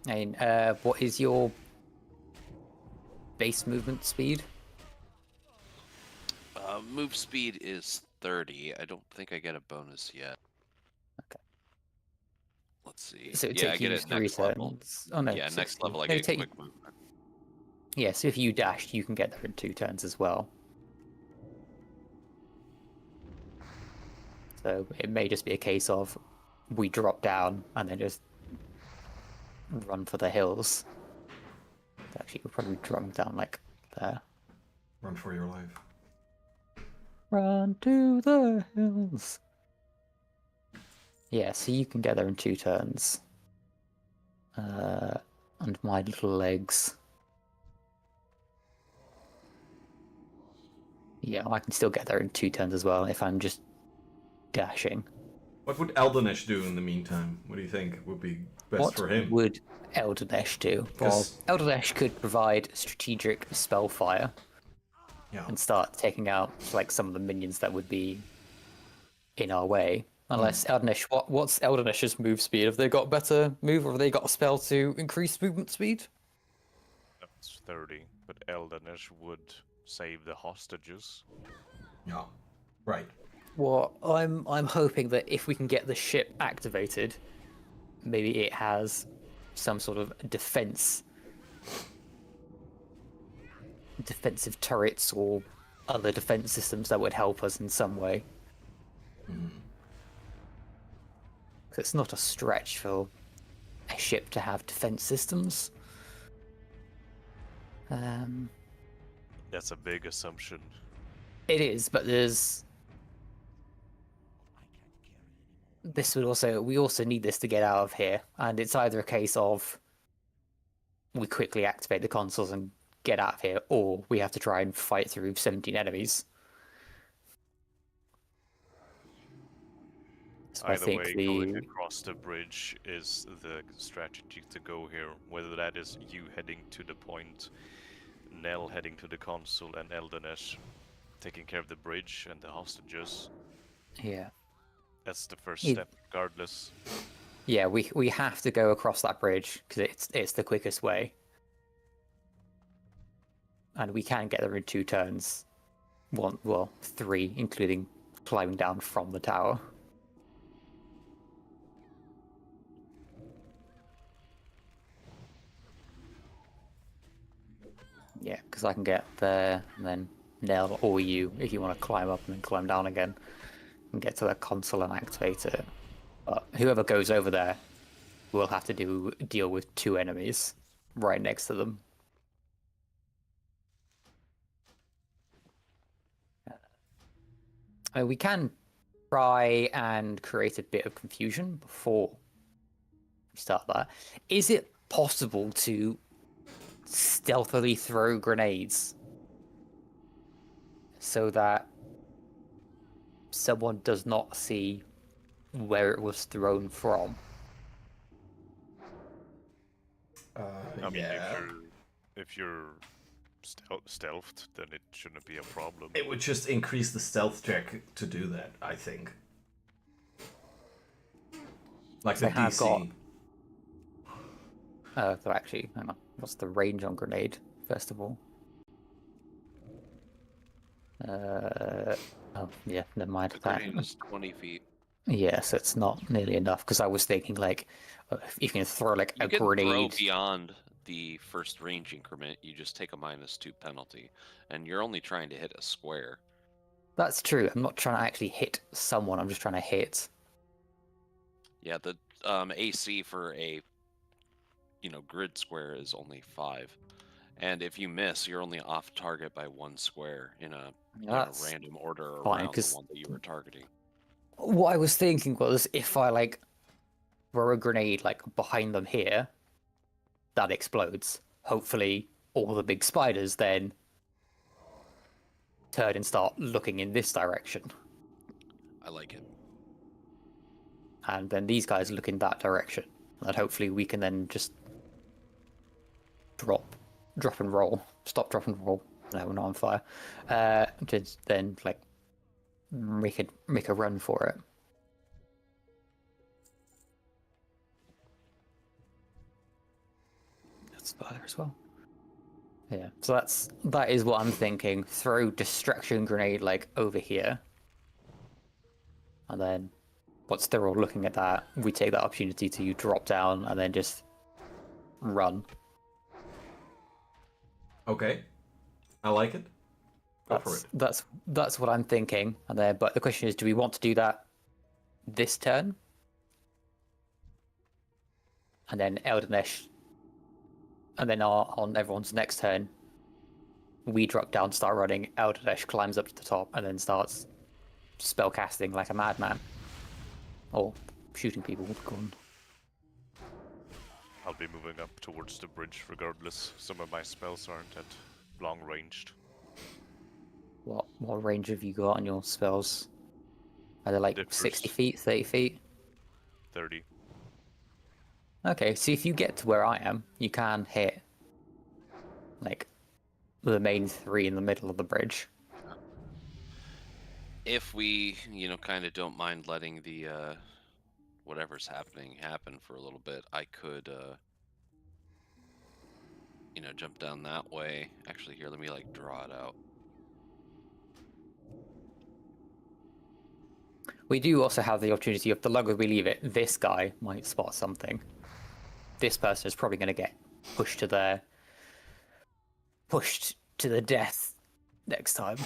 I mean, what is your base movement speed? Move speed is 30. I don't think I get a bonus yet. Okay. Let's see. So it Yeah, I take get you it 3 next level. turns. Oh no, Yeah, 60. next level I No, get take... quick movement. Yeah, so if you dash, you can get there in 2 turns as well. So it may just be a case of we drop down and then just run for the hills. Actually, we're probably dropping down like there. Run for your life. Run to the hills. Yeah, so you can get there in 2 turns. And my little legs. Yeah, I can still get there in 2 turns as well if I'm just dashing. What would Eldenesh do in the meantime? What do you think would be best What for him? would Eldenesh do? Well, 'Cause- Eldenesh could provide strategic spell fire Yeah. and start taking out like some of the minions that would be in our way. Unless Eldenesh, what's Eldenesh's move speed? Have they got better move, or have they got a spell to increase movement speed? That's 30, but Eldenesh would save the hostages. Yeah. Right. Well, I'm hoping that if we can get the ship activated, maybe it has some sort of defensive turrets or other defense systems that would help us in some way. So it's not a stretch for a ship to have defense systems. That's a big assumption. It is, but there's... we also need this to get out of here, and it's either a case of we quickly activate the consoles and get out of here, or we have to try and fight through 17 enemies. So I Either think way, going across the bridge is the strategy to go here. Whether that is you heading to the point, Nell heading to the console, and Eldenesh taking care of the bridge and the hostages. Yeah. That's the first It- step, regardless. Yeah, we have to go across that bridge because it's the quickest way, and we can get there in 2 turns. 3, including climbing down from the tower. Yeah, because I can get there, and then Nell or you, if you want to climb up and then climb down again, and get to the console and activate it. But whoever goes over there will have to deal with 2 enemies right next to them. We can try and create a bit of confusion before we start that. Is it possible to stealthily throw grenades so that someone does not see where it was thrown from? I mean, if you're stealthed, then it shouldn't be a problem. It would just increase the stealth check to do that, I think. Like the They have DC. So actually, hang on. What's the range on grenade, first of all? Oh, yeah, never mind. The grenade is 20 feet. Yeah, so it's not nearly enough, because I was thinking, like, if you can throw, like, You a can grenade... throw beyond the first range increment, you just take a -2 penalty. And you're only trying to hit a square. That's true. I'm not trying to actually hit someone, I'm just trying to hit... Yeah, the AC for a grid square is only 5, and if you miss, you're only off target by 1 square in a That's random order fine, around the 'cause one that you were targeting. what I was thinking was if I like throw a grenade like behind them here, that explodes. Hopefully, all the big spiders then turn and start looking in this direction, I like it. and then these guys look in that direction, and hopefully we can then just drop and roll, stop, drop and roll. No, we're not on fire. Just then like make a run for it. That's fire as well. Yeah, so that is what I'm thinking. Throw distraction grenade like over here, and then once they're all looking at that, we take that opportunity to drop down and then just run. Okay. I like it. Go for it. That's what I'm thinking. And then, but the question is, do we want to do that this turn? And then Eldenesh, and then on everyone's next turn, we drop down, start running. Eldenesh climbs up to the top and then starts spell casting like a madman, or shooting people with a gun. I'll be moving up towards the bridge regardless. Some of my spells aren't at long ranged. What range have you got on your spells? Are they like Differs. 60 feet, 30 feet? 30. Okay, so if you get to where I am, you can hit like the main 3 in the middle of the bridge. If we, kind of don't mind letting the whatever's happening happen for a little bit, I could, jump down that way. Actually, here, let me like draw it out. We do also have the opportunity of the longer we leave it, this guy might spot something. This person is probably going to get pushed to the death next time.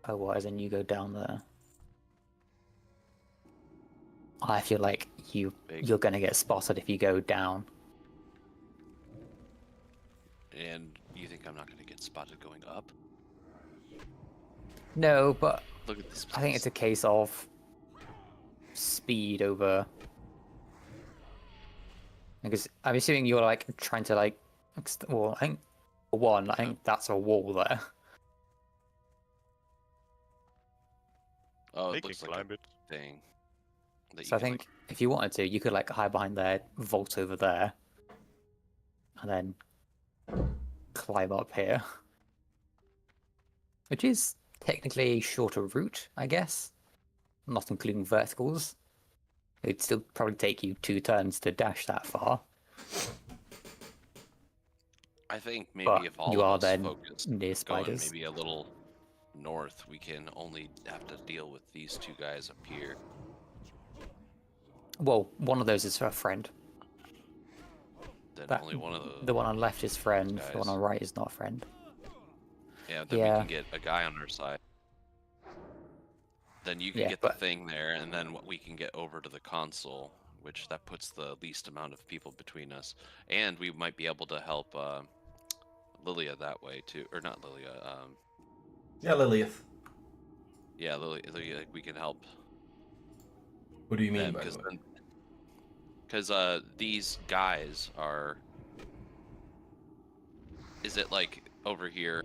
Otherwise, then you go down there. I feel like you're going to get spotted if you go down. And you think I'm not going to get spotted going up? No, but Look at this place. I think it's a case of speed over. Because I'm assuming you're like trying to like. Well, I think that's a wall there. Oh, They it can looks like climb a it. thing. That So I you can, think if you wanted to, you could like hide behind there, vault over there, and then climb up here. Which is technically a shorter route, I guess. Not including verticals. It'd still probably take you 2 turns to dash that far. I think maybe But if all you are of us then focus near going spiders. maybe a little north, we can only have to deal with these 2 guys up here. Well, one of those is a friend. Then That- only one of The one on left is friend, guys. the one on right is not friend. Yeah, then we can get a guy on our side. Then you can Yeah, get the but- thing there, and then we can get over to the console, which that puts the least amount of people between us. And we might be able to help Lilia that way too, or not Lilia. Yeah, Lilith. Yeah, Lilia, we can help What do you mean them by that? because these guys are. Is it like over here?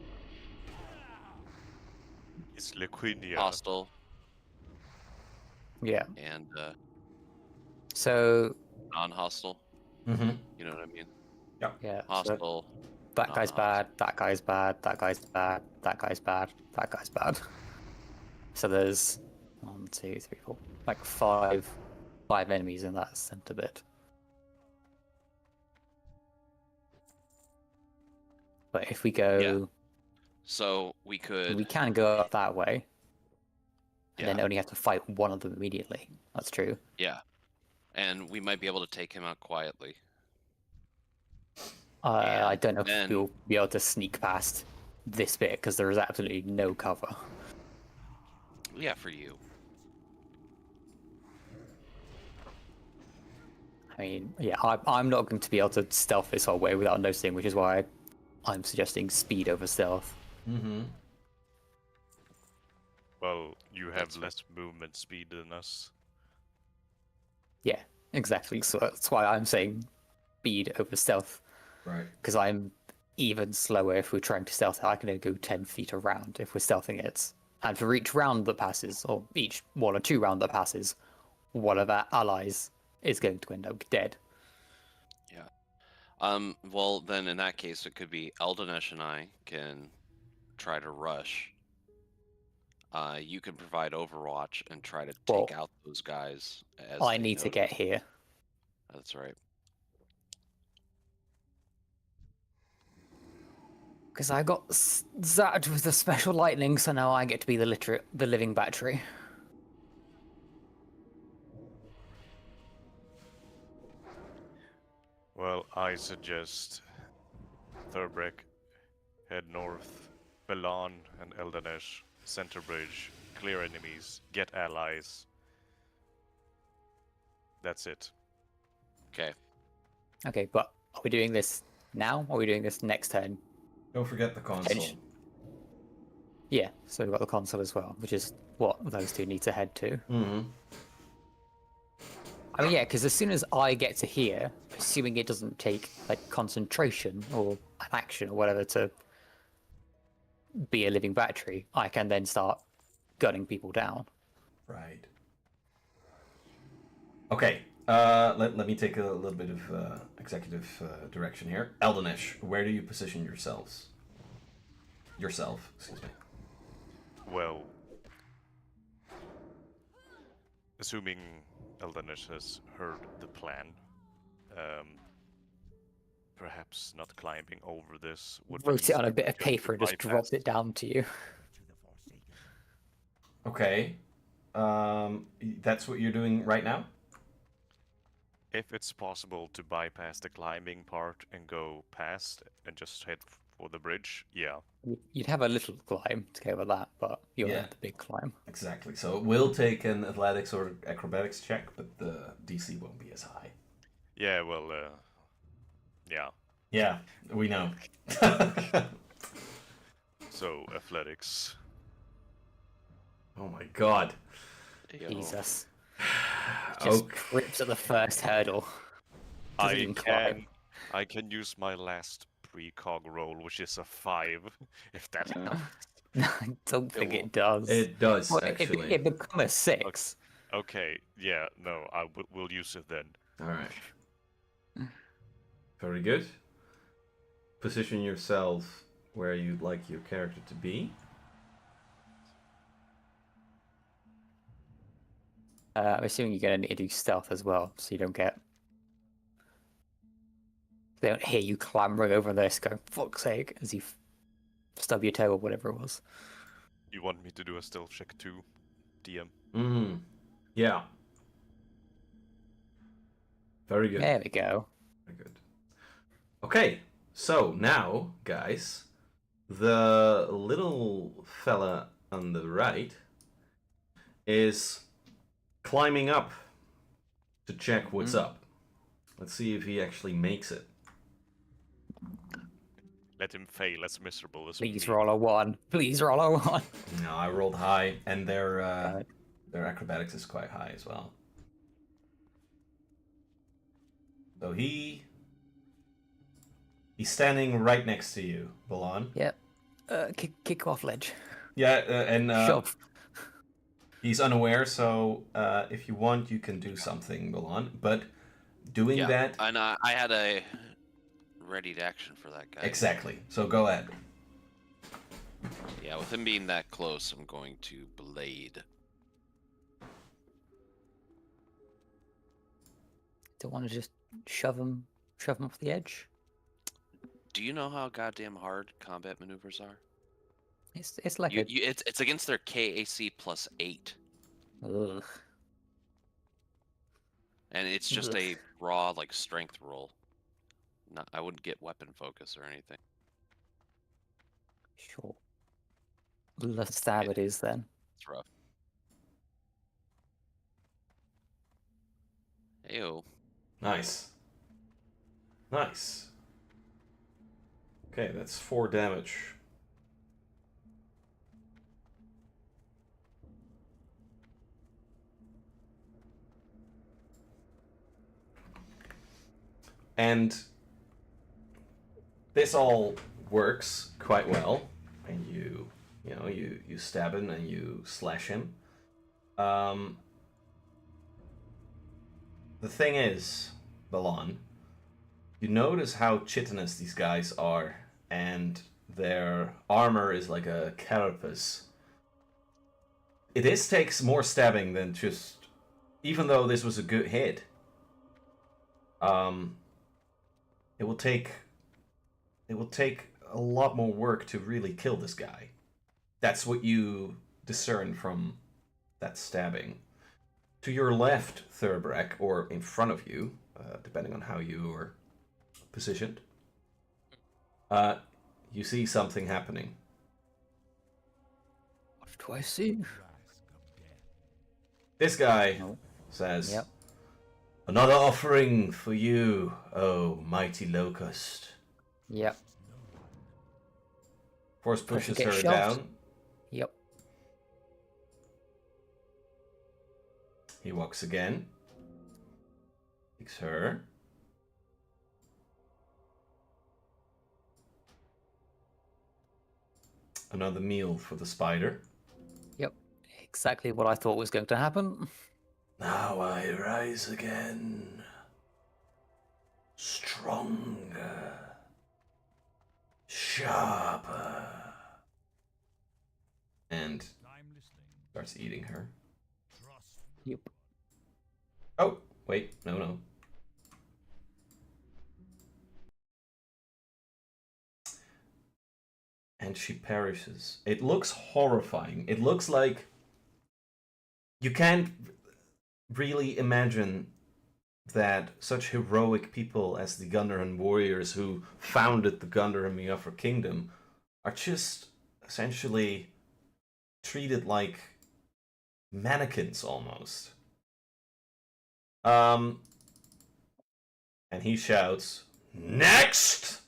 It's Liquinia. Hostile Yeah. and So non-hostile. Mm-hmm. You know what I mean? yeah, so Hostile. that guy's non-hostile. bad, that guy's bad, that guy's bad, that guy's bad, that guy's bad. So there's 1, 2, 3, 4, like five enemies in that center bit. But if we go, So we could. we can go up that way, and Yeah. then only have to fight one of them immediately. That's true. Yeah, and we might be able to take him out quietly. I And don't know if then- we'll be able to sneak past this bit because there is absolutely no cover. Yeah, for you. I mean, yeah, I'm not going to be able to stealth this whole way without noticing, which is why I'm suggesting speed over stealth. Mm-hmm. Well, you have That's- less movement speed than us. Yeah, exactly. So that's why I'm saying speed over stealth, Right. because I'm even slower if we're trying to stealth it. I can only go 10 feet around if we're stealthing it. And for each round that passes, or each 1 or 2 round that passes, one of our allies is going to end up dead. Well, then in that case, it could be Eldinesh and I can try to rush. You can provide Overwatch and try to take Well, out those guys as I they need to notice. get here. That's right. Because I got zapped with the special lightning, so now I get to be the living battery. Well, I suggest Thurbrek, head north, Belan and Eldanesh, center bridge, clear enemies, get allies. That's it. Okay. Okay, but are we doing this now, or are we doing this next turn? Don't forget the console. Potential. Yeah, so we've got the console as well, which is what those two need to head to. Mm-hmm. I mean, yeah, because as soon as I get to here, assuming it doesn't take like concentration or an action or whatever to be a living battery, I can then start gunning people down. Right. Okay. Let me take a little bit of executive direction here. Eldanesh, where do you position yourselves? Yourself, excuse me. Well, assuming Eldanesh has heard the plan, perhaps not climbing over this would be Wrote it on a easier bit of just to paper and just bypass. dropped it down to you. Okay. That's what you're doing right now? If it's possible to bypass the climbing part and go past and just head for the bridge, yeah. You'd have a little climb to go over that, but you won't Yeah. have the big climb. Exactly. So it will take an athletics or acrobatics check, but the DC won't be as high. Yeah, well, yeah. Yeah, we know. So, athletics. Oh my god. Yo. Jesus. Just Okay. trips at the first hurdle. Doesn't even climb. I can use my last precog roll, which is a 5, if that helps. I don't think will. it does. It does, Well, actually. it become a 6. Okay, yeah, no, we'll use it then. Alright. Very good. Position yourself where you'd like your character to be. I'm assuming you're going to need to do stealth as well, so you don't get... They don't hear you clambering over this, going, fuck's sake, as you stub your toe or whatever it was. You want me to do a stealth check too, DM? Mm. Yeah. Very good. There we go. Very good. Okay, so now, guys, the little fella on the right is climbing up to check what's up. Let's see if he actually makes it. Let him fail as miserable as Please me. roll a 1. Please roll a 1. No, I rolled high, and their acrobatics is quite high as well. So he's standing right next to you, Balan. Yep. Kick off ledge. Yeah, and Shove. he's unaware, so if you want, you can do something, Balan. But doing Yeah, that... and I had a ready to action for that guy. Exactly. So go ahead. Yeah, with him being that close, I'm going to blade. Don't want to just shove him off the edge. Do you know how goddamn hard combat maneuvers are? It's like It's against their KAC plus 8, Ugh. and it's just Ugh. a raw like strength roll. Not, I wouldn't get weapon focus or anything. Sure. Let's stab it is then. It's rough. Heyo. Nice. Nice. Okay, that's 4 damage. And this all works quite well. And you stab him and you slash him. The thing is, Balon, you notice how chitinous these guys are, and their armor is like a carapace. This takes more stabbing than just, even though this was a good hit. It will take a lot more work to really kill this guy. That's what you discern from that stabbing. To your left, Thurbrek, or in front of you, depending on how you are positioned, you see something happening. What do I see? This guy No. says, Yep. "Another offering for you, oh mighty locust." Yep. Force pushes get her shoved. down. Yep. He walks again. Takes her. Another meal for the spider. Yep. Exactly what I thought was going to happen. Now I rise again. Stronger. Sharper. And I'm listening. starts eating her. Trust. Yep. Oh, wait, no. And she perishes. It looks horrifying. It looks like you can't really imagine that such heroic people as the Gundren warriors who founded the Gundren Miofra Kingdom are just essentially treated like mannequins almost. And he shouts, "Next!"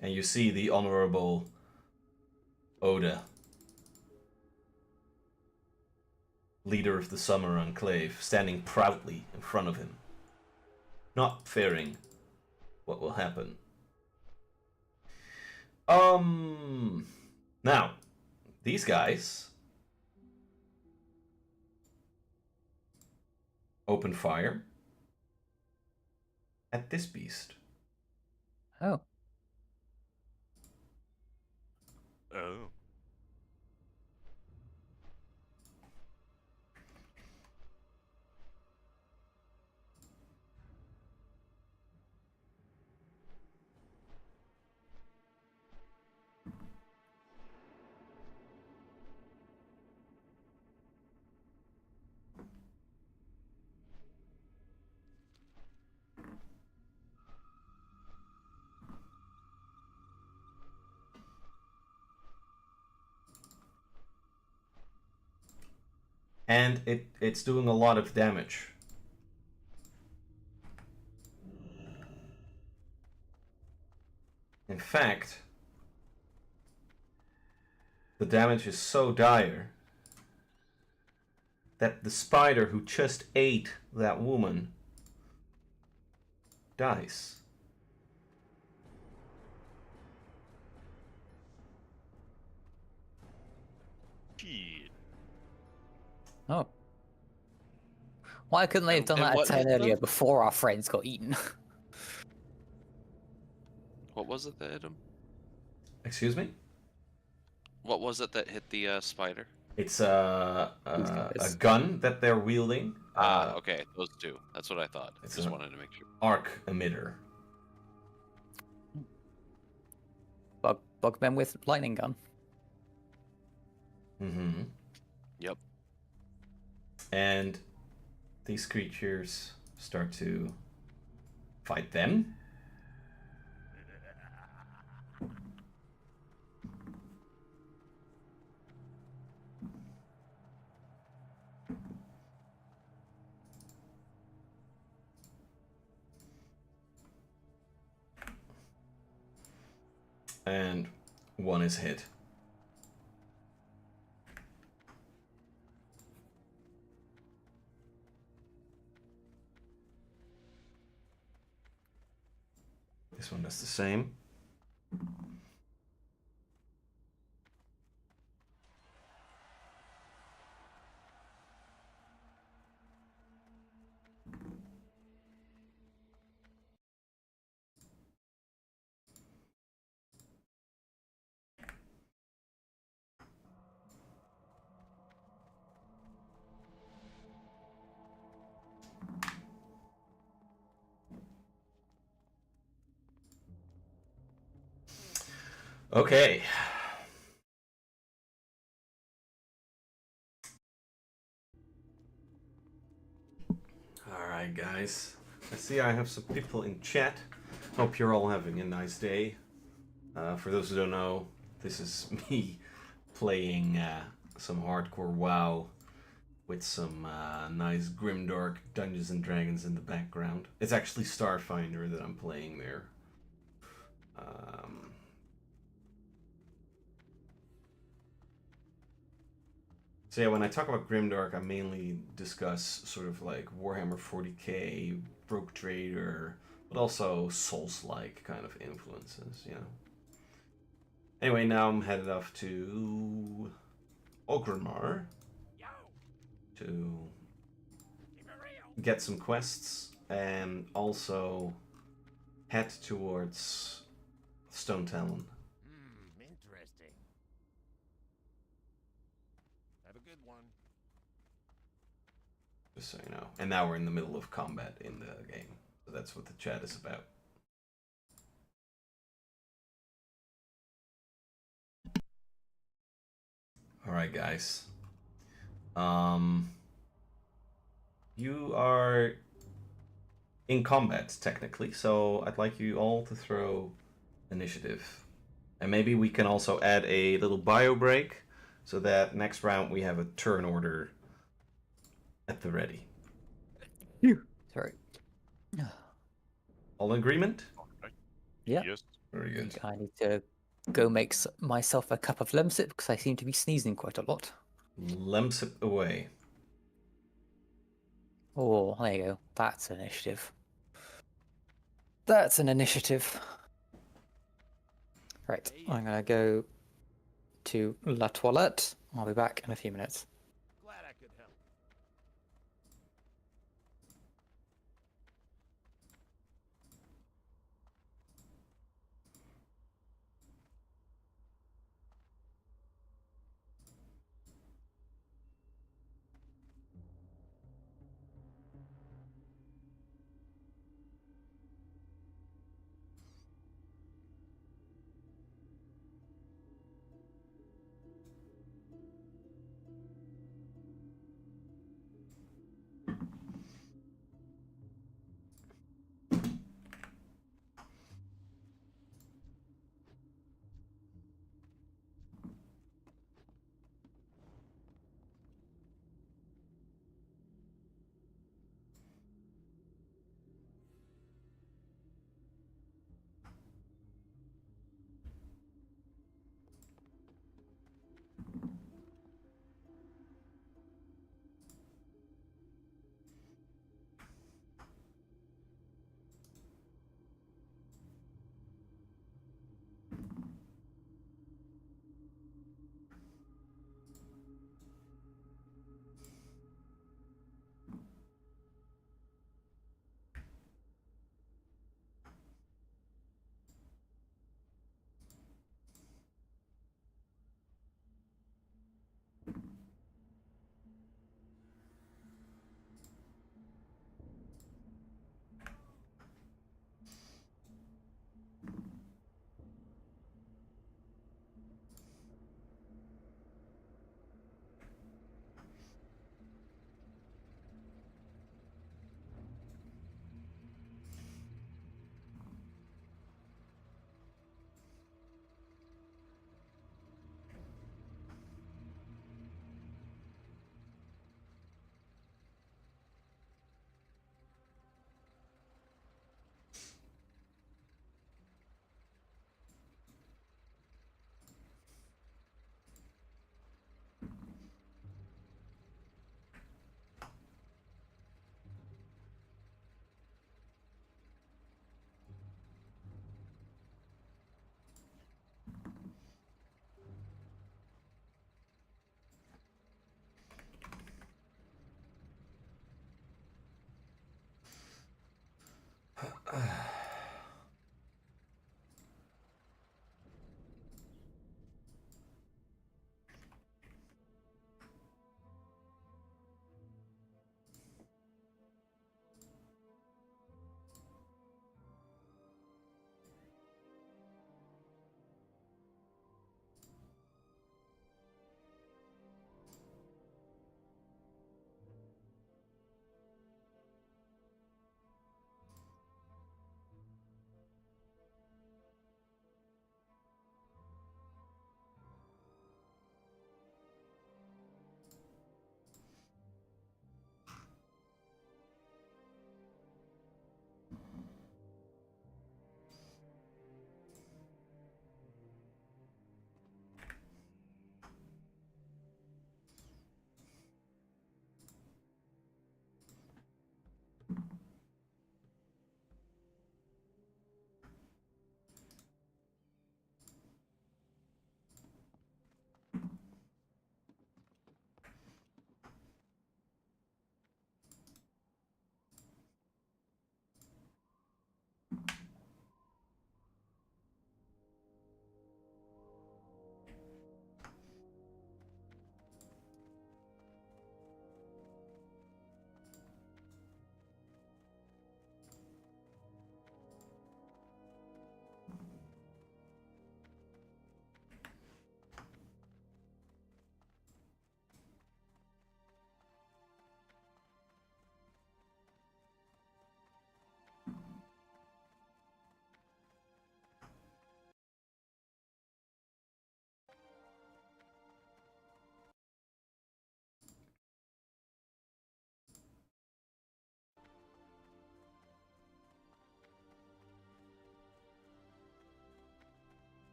And you see the Honorable Oda, leader of the Summer Enclave, standing proudly in front of him, not fearing what will happen. Now, these guys open fire at this beast. Oh. Oh. And it's doing a lot of damage. In fact, the damage is so dire that the spider who just ate that woman dies. Shit. Oh. Why couldn't they have done And that a what turn hit them? earlier before our friends got eaten? What was it that hit him? Excuse me? What was it that hit the spider? It's These a guys. gun that they're wielding. Okay, those two. That's what I thought. It's Just an wanted to make sure. arc emitter. Bugmen with lightning gun. Mm-hmm. Yep. And these creatures start to fight them. And 1 is hit. This one does the same. Okay. Alright, guys. I see I have some people in chat. Hope you're all having a nice day. For those who don't know, this is me playing some hardcore WoW with some nice Grimdark Dungeons and Dragons in the background. It's actually Starfinder that I'm playing there. So yeah, when I talk about Grimdark, I mainly discuss sort of like Warhammer 40k, Rogue Trader, but also Souls-like kind of influences, you know. Anyway, now I'm headed off to Orgrimmar to get some quests and also head towards Stonetalon. Interesting. Have a good one. Just so you know. And now we're in the middle of combat in the game. So that's what the chat is about. Alright, guys. You are in combat, technically, so I'd like you all to throw initiative. And maybe we can also add a little bio break, so that next round we have a turn order at the ready. Sorry. All in agreement? Yeah. Yes. Very good. I need to go make myself a cup of lemsip because I seem to be sneezing quite a lot. Lemsip away. Oh, there you go. That's an initiative. That's an initiative. Right, I'm gonna go to La Toilette. I'll be back in a few minutes. Glad I could help.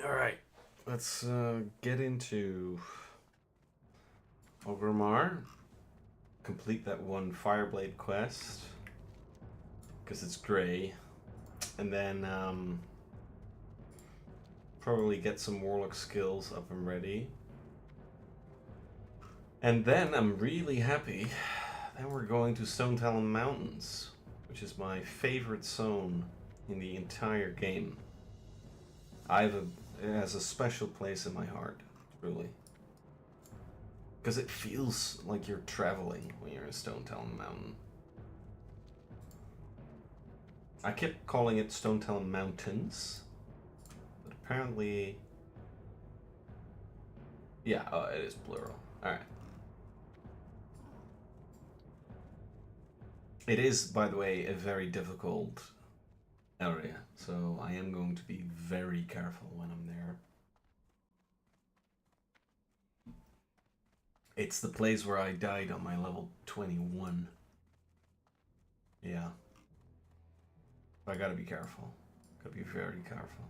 Alright, let's get into Ogrimmar. Complete that one Fireblade quest. Because it's grey. And then probably get some Warlock skills up and ready. And then I'm really happy. Then we're going to Stonetalon Mountains, which is my favorite zone in the entire game. It has a special place in my heart, truly. Because it feels like you're traveling when you're in Stonetalon Mountain. I kept calling it Stonetalon Mountains, but apparently... Yeah, oh, it is plural. Alright. It is, by the way, a very difficult area, so I am going to be very careful when I'm there. It's the place where I died on my level 21. Yeah. But I gotta be careful. Gotta be very careful.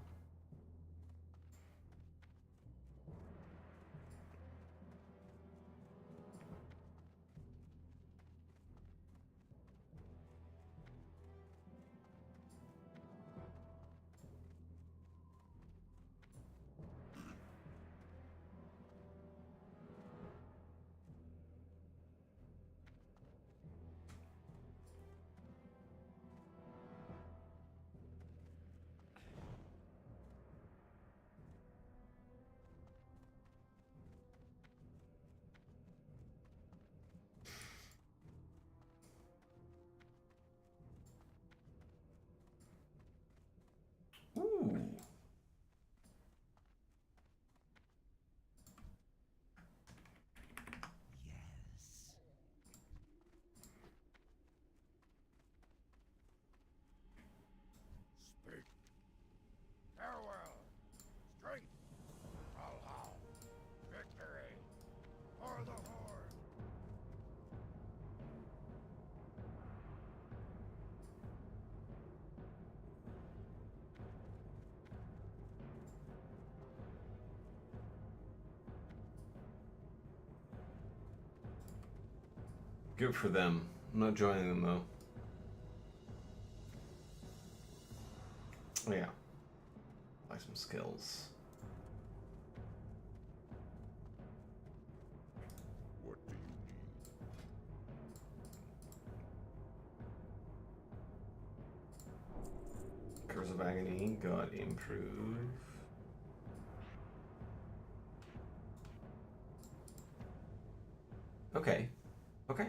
Ooh. Yes. Speak. Farewell. Strength. Valhalla. Victory. For the Horde. Good for them. I'm not joining them though. Oh, yeah. Buy some skills. What do you need? Curse of Agony, God improve. Okay. Okay.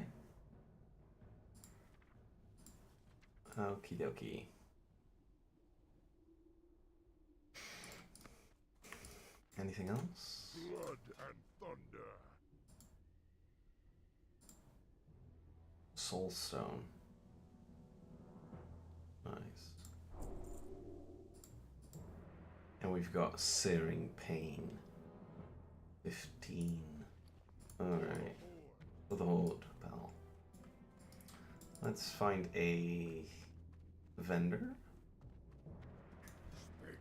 Okie dokie. Anything else? Blood and thunder. Soulstone. Nice. And we've got Searing Pain. 15. Alright. For the Horde, pal. Let's find a vendor. Speak.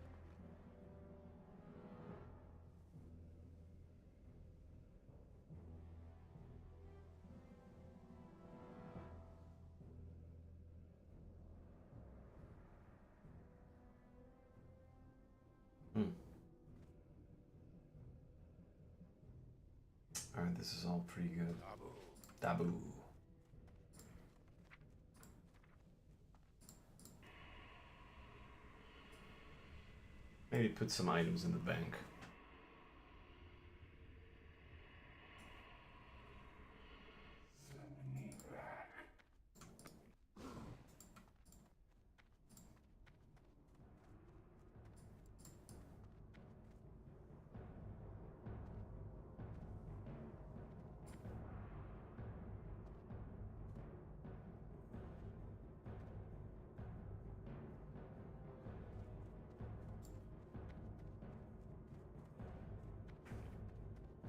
Alright, this is all pretty good. Abu. Dabu. Maybe put some items in the bank.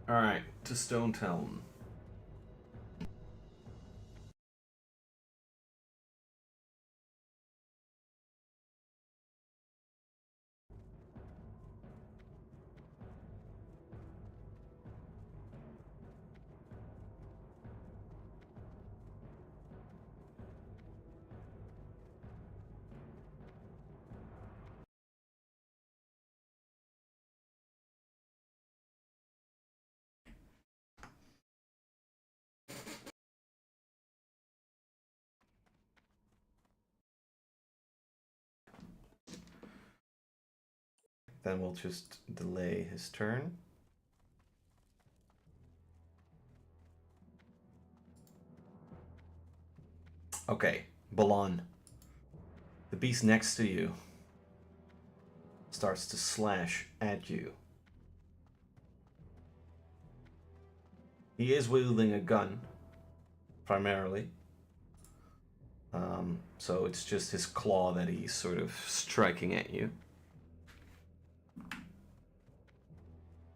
Alright, to Stonetalon. then we'll just delay his turn. Okay, Balan. The beast next to you starts to slash at you. He is wielding a gun, primarily. So it's just his claw that he's sort of striking at you.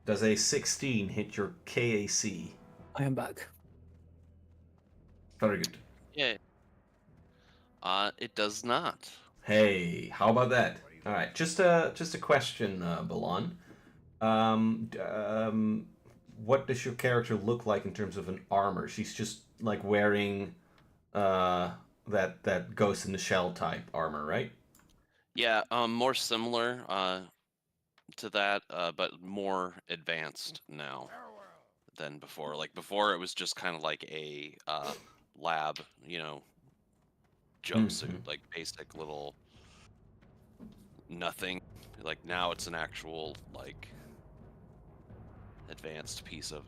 Does a 16 hit your KAC? I am back. Very good. Yeah. It does not. Hey, how about that? All right, just a question, Balan. What does your character look like in terms of an armor? She's just like wearing that Ghost in the Shell type armor, right? Yeah, more similar to that, but more advanced now than before. Like before, it was just kind of like a lab, jumpsuit, like basic little nothing. Like now, it's an actual like advanced piece of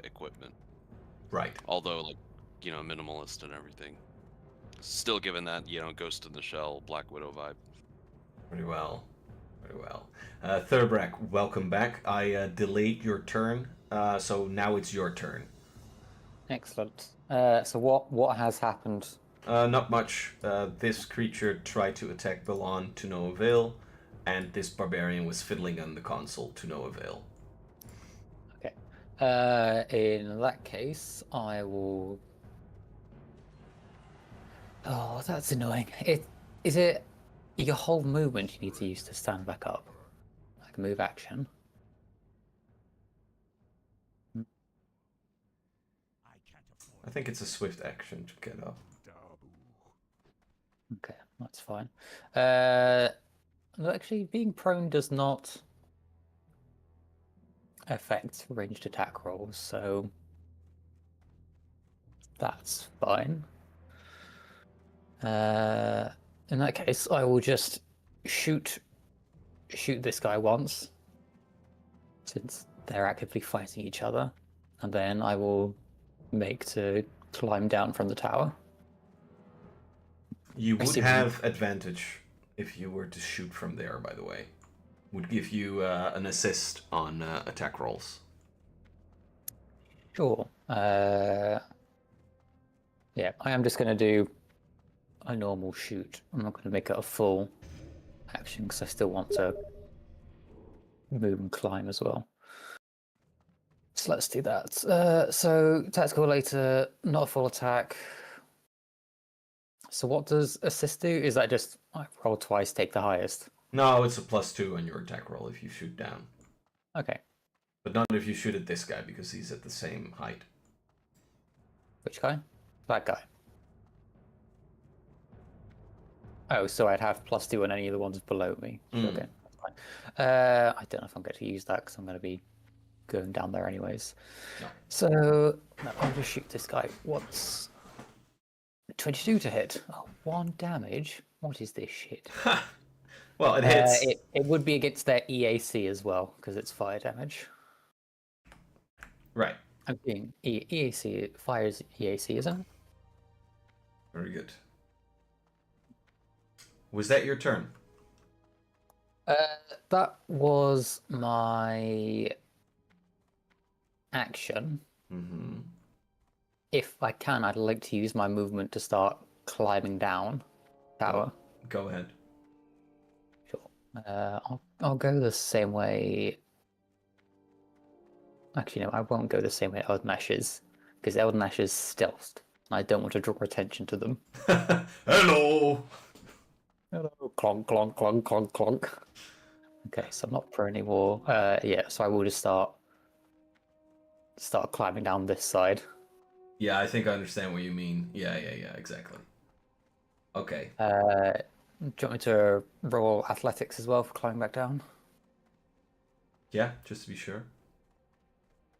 equipment. Right. Although like minimalist and everything. Still given that Ghost in the Shell, Black Widow vibe. Very well. Very well. Thurbrak, welcome back. I delayed your turn, so now it's your turn. Excellent. So what has happened? Not much. This creature tried to attack Balan to no avail, and this barbarian was fiddling on the console to no avail. Okay. In that case, I will. Oh, that's annoying. Is it your whole movement you need to use to stand back up? Like move action. I think it's a swift action to get up. Okay, that's fine. No, actually, being prone does not affect ranged attack rolls, so that's fine. In that case, I will just shoot this guy once, since they're actively fighting each other, and then I will make to climb down from the tower. You would Assuming- have advantage if you were to shoot from there, by the way. Would give you an assist on attack rolls. Sure. Yeah, I am just going to do a normal shoot. I'm not going to make it a full action because I still want to move and climb as well. So let's do that. So tactical later, not a full attack. So what does assist do? Is that just roll twice, take the highest? No, it's a +2 on your attack roll if you shoot down. Okay. But not if you shoot at this guy because he's at the same height. Which guy? That guy. Oh, so I'd have +2 on any of the ones below me. Mm. Okay, that's fine. I don't know if I'm going to use that because I'm going to be going down there anyways. No. So no, I'll just shoot this guy. What's 22 to hit? Oh, 1 damage. What is this shit? Well, it hits. It would be against their EAC as well because it's fire damage. Right. I'm being EAC. Fire's EAC, isn't it? Very good. Was that your turn? That was my action. Mm-hmm. If I can, I'd like to use my movement to start climbing down tower. Go ahead. Sure. I'll go the same way. Actually, no, I won't go the same way Elden is, because Elden is stealthed, and I don't want to draw attention to them. Hello. Hello. Clonk, clonk, clonk, clonk, clonk. Okay, so I'm not pro anymore. Yeah, so I will just start climbing down this side. Yeah, I think I understand what you mean. Yeah, exactly. Okay. Do you want me to roll athletics as well for climbing back down? Yeah, just to be sure.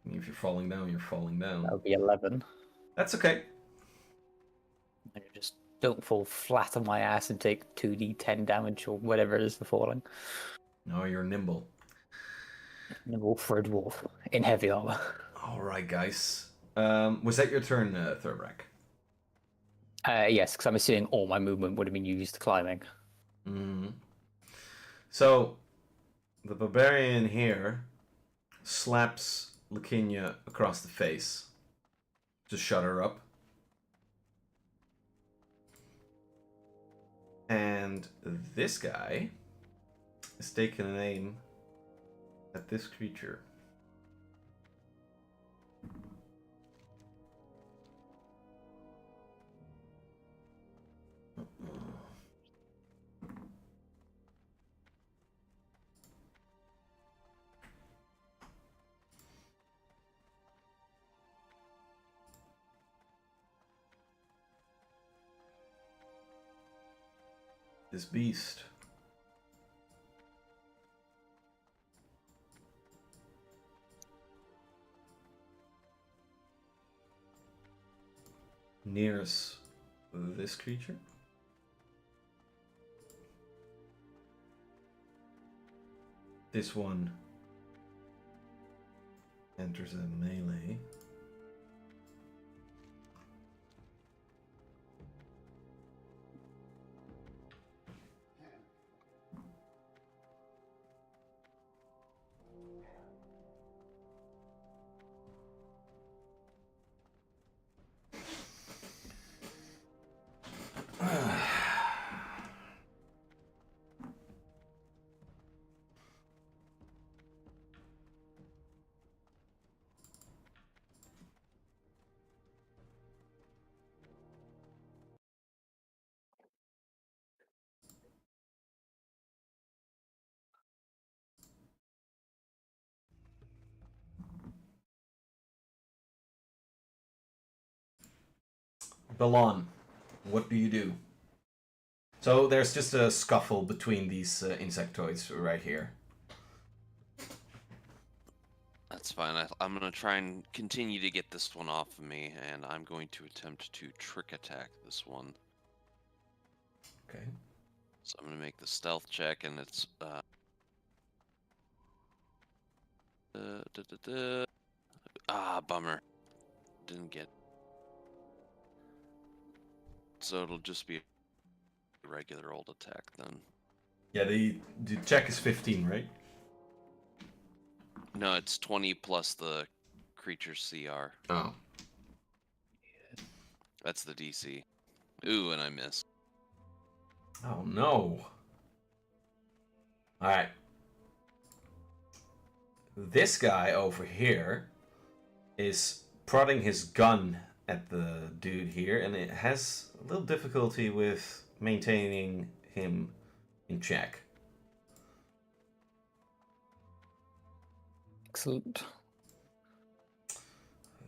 I mean, if you're falling down, you're falling down. That would be 11. That's okay. And you just don't fall flat on my ass and take 2d10 damage or whatever it is for falling. No, you're nimble. Nimble for a dwarf in heavy armor. All right, guys. Was that your turn, Thurbrak? Yes, because I'm assuming all my movement would have been used climbing. Mm. So, the barbarian here slaps Lakinia across the face to shut her up. And this guy is taking an aim at this creature. This beast nears this creature. This one enters a melee. Balon, what do you do? So there's just a scuffle between these insectoids right here. That's fine. I'm gonna try and continue to get this one off of me, and I'm going to attempt to trick attack this one. Okay. So I'm gonna make the stealth check, and it's bummer. Didn't get. So it'll just be a regular old attack then. Yeah, the check is 15, right? No, it's 20 plus the creature's CR. Oh. That's the DC. Ooh, and I miss. Oh no. Alright. This guy over here is prodding his gun at the dude here, and it has a little difficulty with maintaining him in check. Excellent.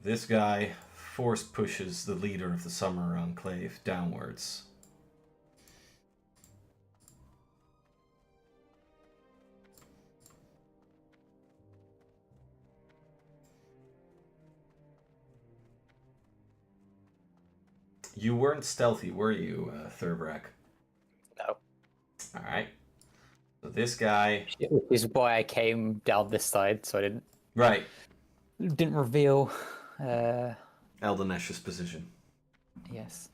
This guy force pushes the leader of the Summer Enclave downwards. You weren't stealthy, were you, Thurbrak? No. Alright. So this guy... Which is why I came down this side, so I Right. didn't reveal. Eldenesh's position. Yes.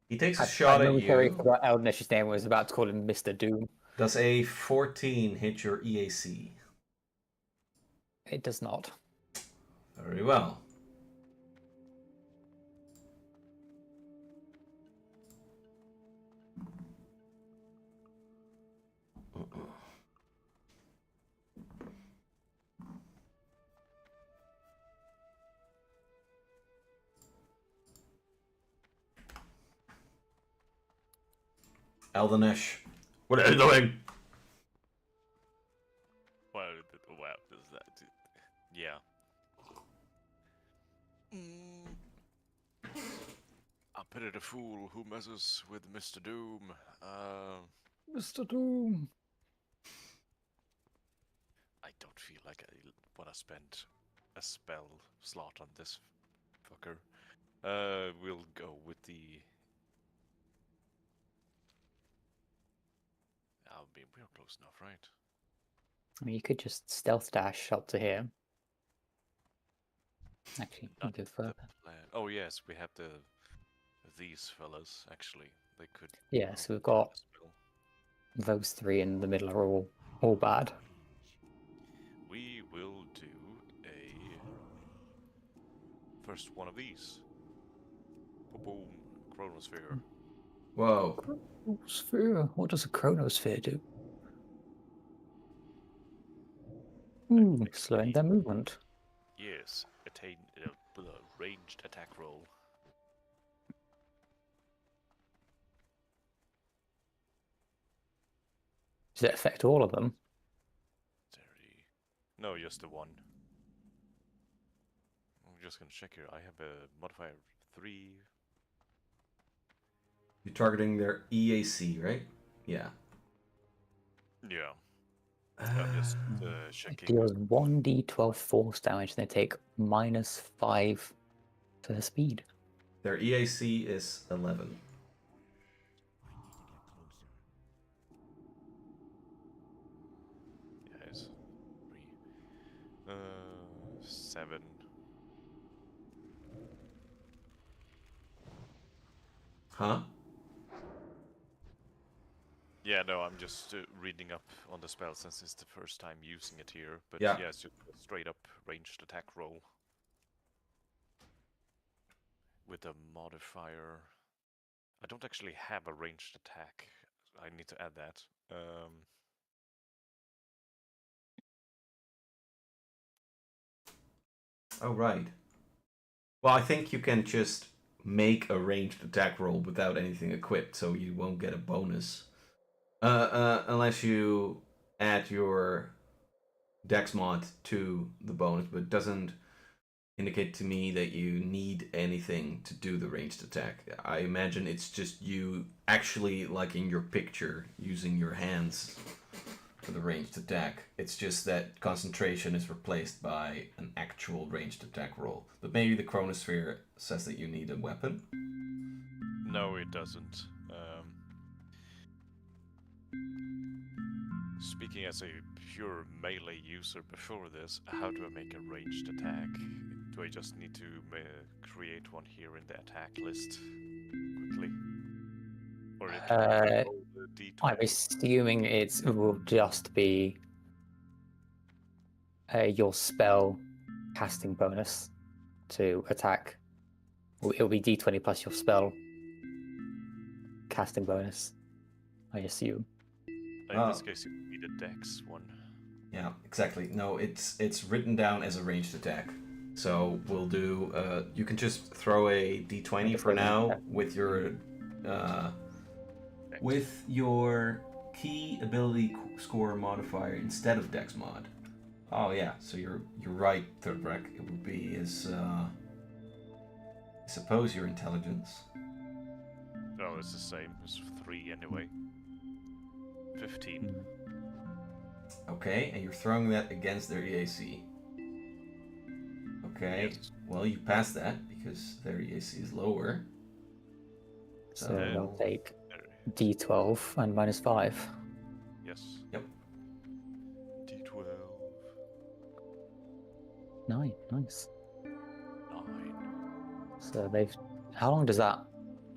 He takes a I shot at momentarily you. forgot Eldenesh's name. I was about to call him Mr. Doom. Does a 14 hit your EAC? It does not. Very well. Eldenesh, what are you doing? Well, wow, does that? Yeah. I pity the fool who messes with Mr. Doom. Mr. Doom. I don't feel like I want to spend a spell slot on this fucker. We'll go with the. I mean, we're close enough, right? I mean, you could just stealth dash up to here. Actually, you Not can go the further. plan. Oh yes, we have these fellas actually. They could. Yeah, so we've got spell. those three in the middle are all bad. We will do a first one of these. Boom, chronosphere. Whoa. Chronosphere. What does a chronosphere do? Ooh, slowing their movement. Yes, attain a ranged attack roll. Does it affect all of them? 30. No, just the one. I'm just gonna check here. I have a modifier 3. You're targeting their EAC, right? Yeah. Yeah. I'm just It checking. deals 1d12 force damage, and they take -5 to the speed. Their EAC is 11. Yes. 3. 7. Huh? Yeah, no, I'm just reading up on the spell since it's the first time using it here. But Yeah. yeah, it's just a straight up ranged attack roll. With a modifier. I don't actually have a ranged attack. I need to add that. Oh, right. Well, I think you can just make a ranged attack roll without anything equipped, so you won't get a bonus. Unless you add your dex mod to the bonus, but it doesn't indicate to me that you need anything to do the ranged attack. I imagine it's just you actually, like in your picture, using your hands for the ranged attack. It's just that concentration is replaced by an actual ranged attack roll. But maybe the chronosphere says that you need a weapon? No, it doesn't. Speaking as a pure melee user before this, how do I make a ranged attack? Do I just need to create one here in the attack list quickly? Or can I roll the d12? I'm assuming it will just be your spell casting bonus to attack. It'll be d20 plus your spell casting bonus, I assume. In this case, it would be the dex one. Yeah, exactly. No, it's written down as a ranged attack. So we'll do. You can just throw a d20 for now with your key ability score modifier instead of dex mod. Oh yeah, so you're right, Litrpg. It would be his. I suppose your intelligence. Oh, it's the same. It's 3 anyway. 15. Okay, and you're throwing that against their EAC. Okay, Yes. well you pass that because their EAC is lower. So they'll take d12 and -5. Yes. Yep. d12. 9, nice. 9. So they've. How long does that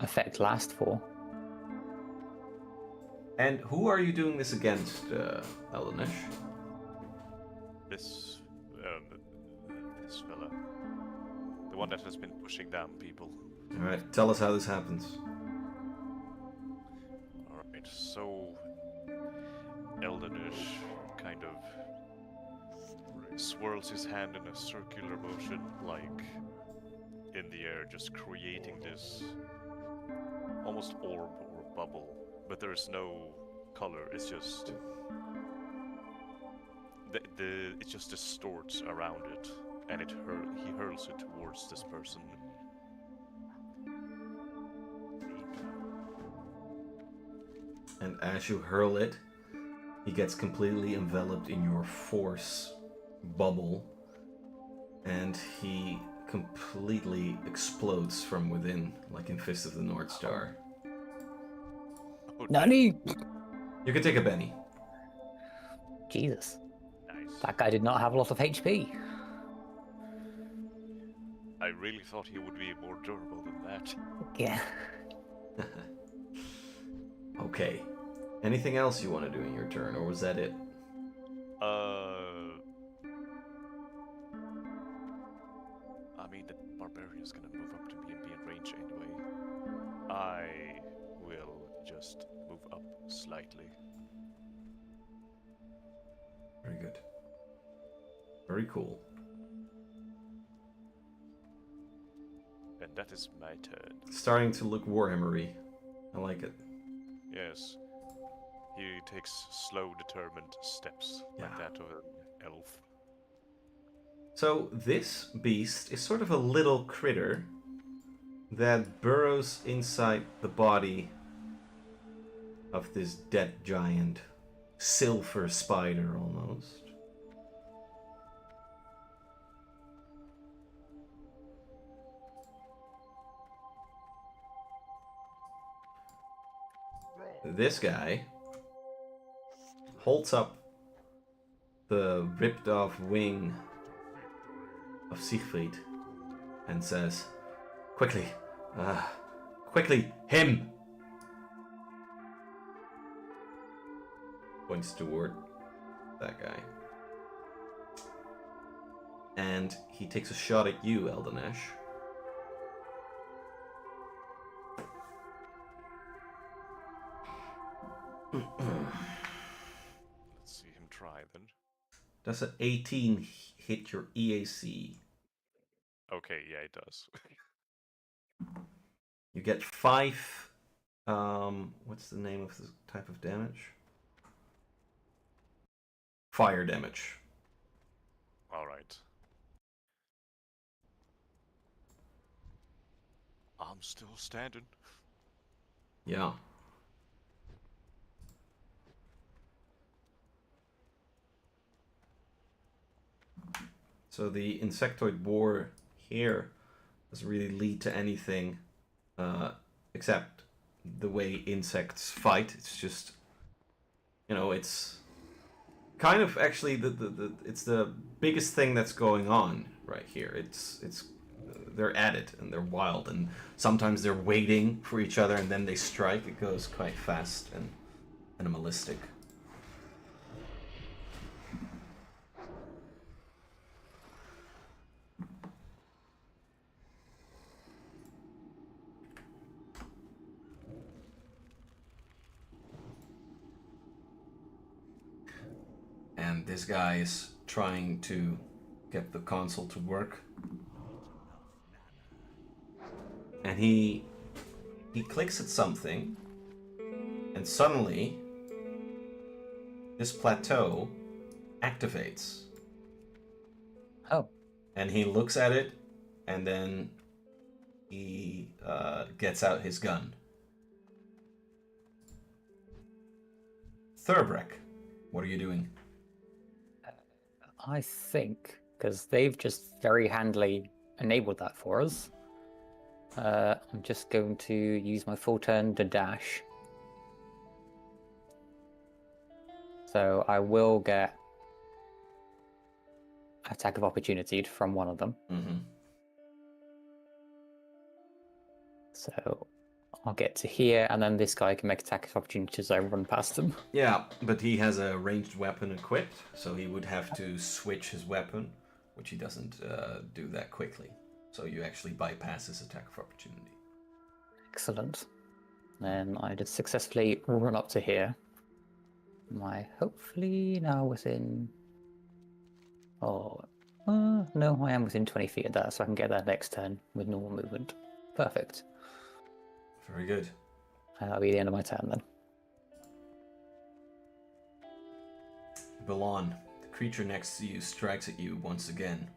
effect last for? And who are you doing this against, Eldenish? This fella. The one that has been pushing down people. Alright, tell us how this happens. Alright, so Eldenish kind of swirls his hand in a circular motion, like in the air, just creating this almost orb or bubble. But there is no color, it's just it just distorts around it, and he hurls it towards this person. And as you hurl it, he gets completely enveloped in your force bubble, and he completely explodes from within, like in Fist of the North Star. Oh, Nani! You can take a Benny. Jesus. Nice. That guy did not have a lot of HP. I really thought he would be more durable than that. Yeah. Okay. Anything else you want to do in your turn, or was that it? I mean, the barbarian's gonna move up to me and be in range anyway. I will just move up slightly. Very good. Very cool. And that is my turn. Starting to look Warhammery. I like it. Yes. He takes slow, determined steps, like Yeah. that of an elf. So this beast is sort of a little critter that burrows inside the body of this dead giant. Silver spider, almost. This guy holds up the ripped off wing of Siegfried and says, quickly, quickly, him! Points toward that guy. And he takes a shot at you, Eldenesh. Let's see him try then. Does an 18 hit your EAC? Okay, yeah, it does. You get 5. What's the name of the type of damage? Fire damage. Alright. I'm still standing. Yeah. So the insectoid war here doesn't really lead to anything except the way insects fight. It's just, you know, it's kind of actually it's the biggest thing that's going on right here. It's they're at it and they're wild, and sometimes they're waiting for each other and then they strike. It goes quite fast and animalistic. And this guy is trying to get the console to work. And he clicks at something, and suddenly this plateau activates. Oh. And he looks at it, and then he gets out his gun. Thurbrek, what are you doing? I think, because they've just very handily enabled that for us, I'm just going to use my full turn to dash. So I will get attack of opportunity from one of them. Mm-hmm. So I'll get to here, and then this guy can make attack of opportunity as I run past him. Yeah, but he has a ranged weapon equipped, so he would have to switch his weapon, which he doesn't do that quickly. So you actually bypass his attack of opportunity. Excellent. Then I just successfully run up to here. Am I hopefully now within... Oh, no, I am within 20 feet of that, so I can get that next turn with normal movement. Perfect. Very good. That'll be the end of my turn then. Balan, the creature next to you strikes at you once again.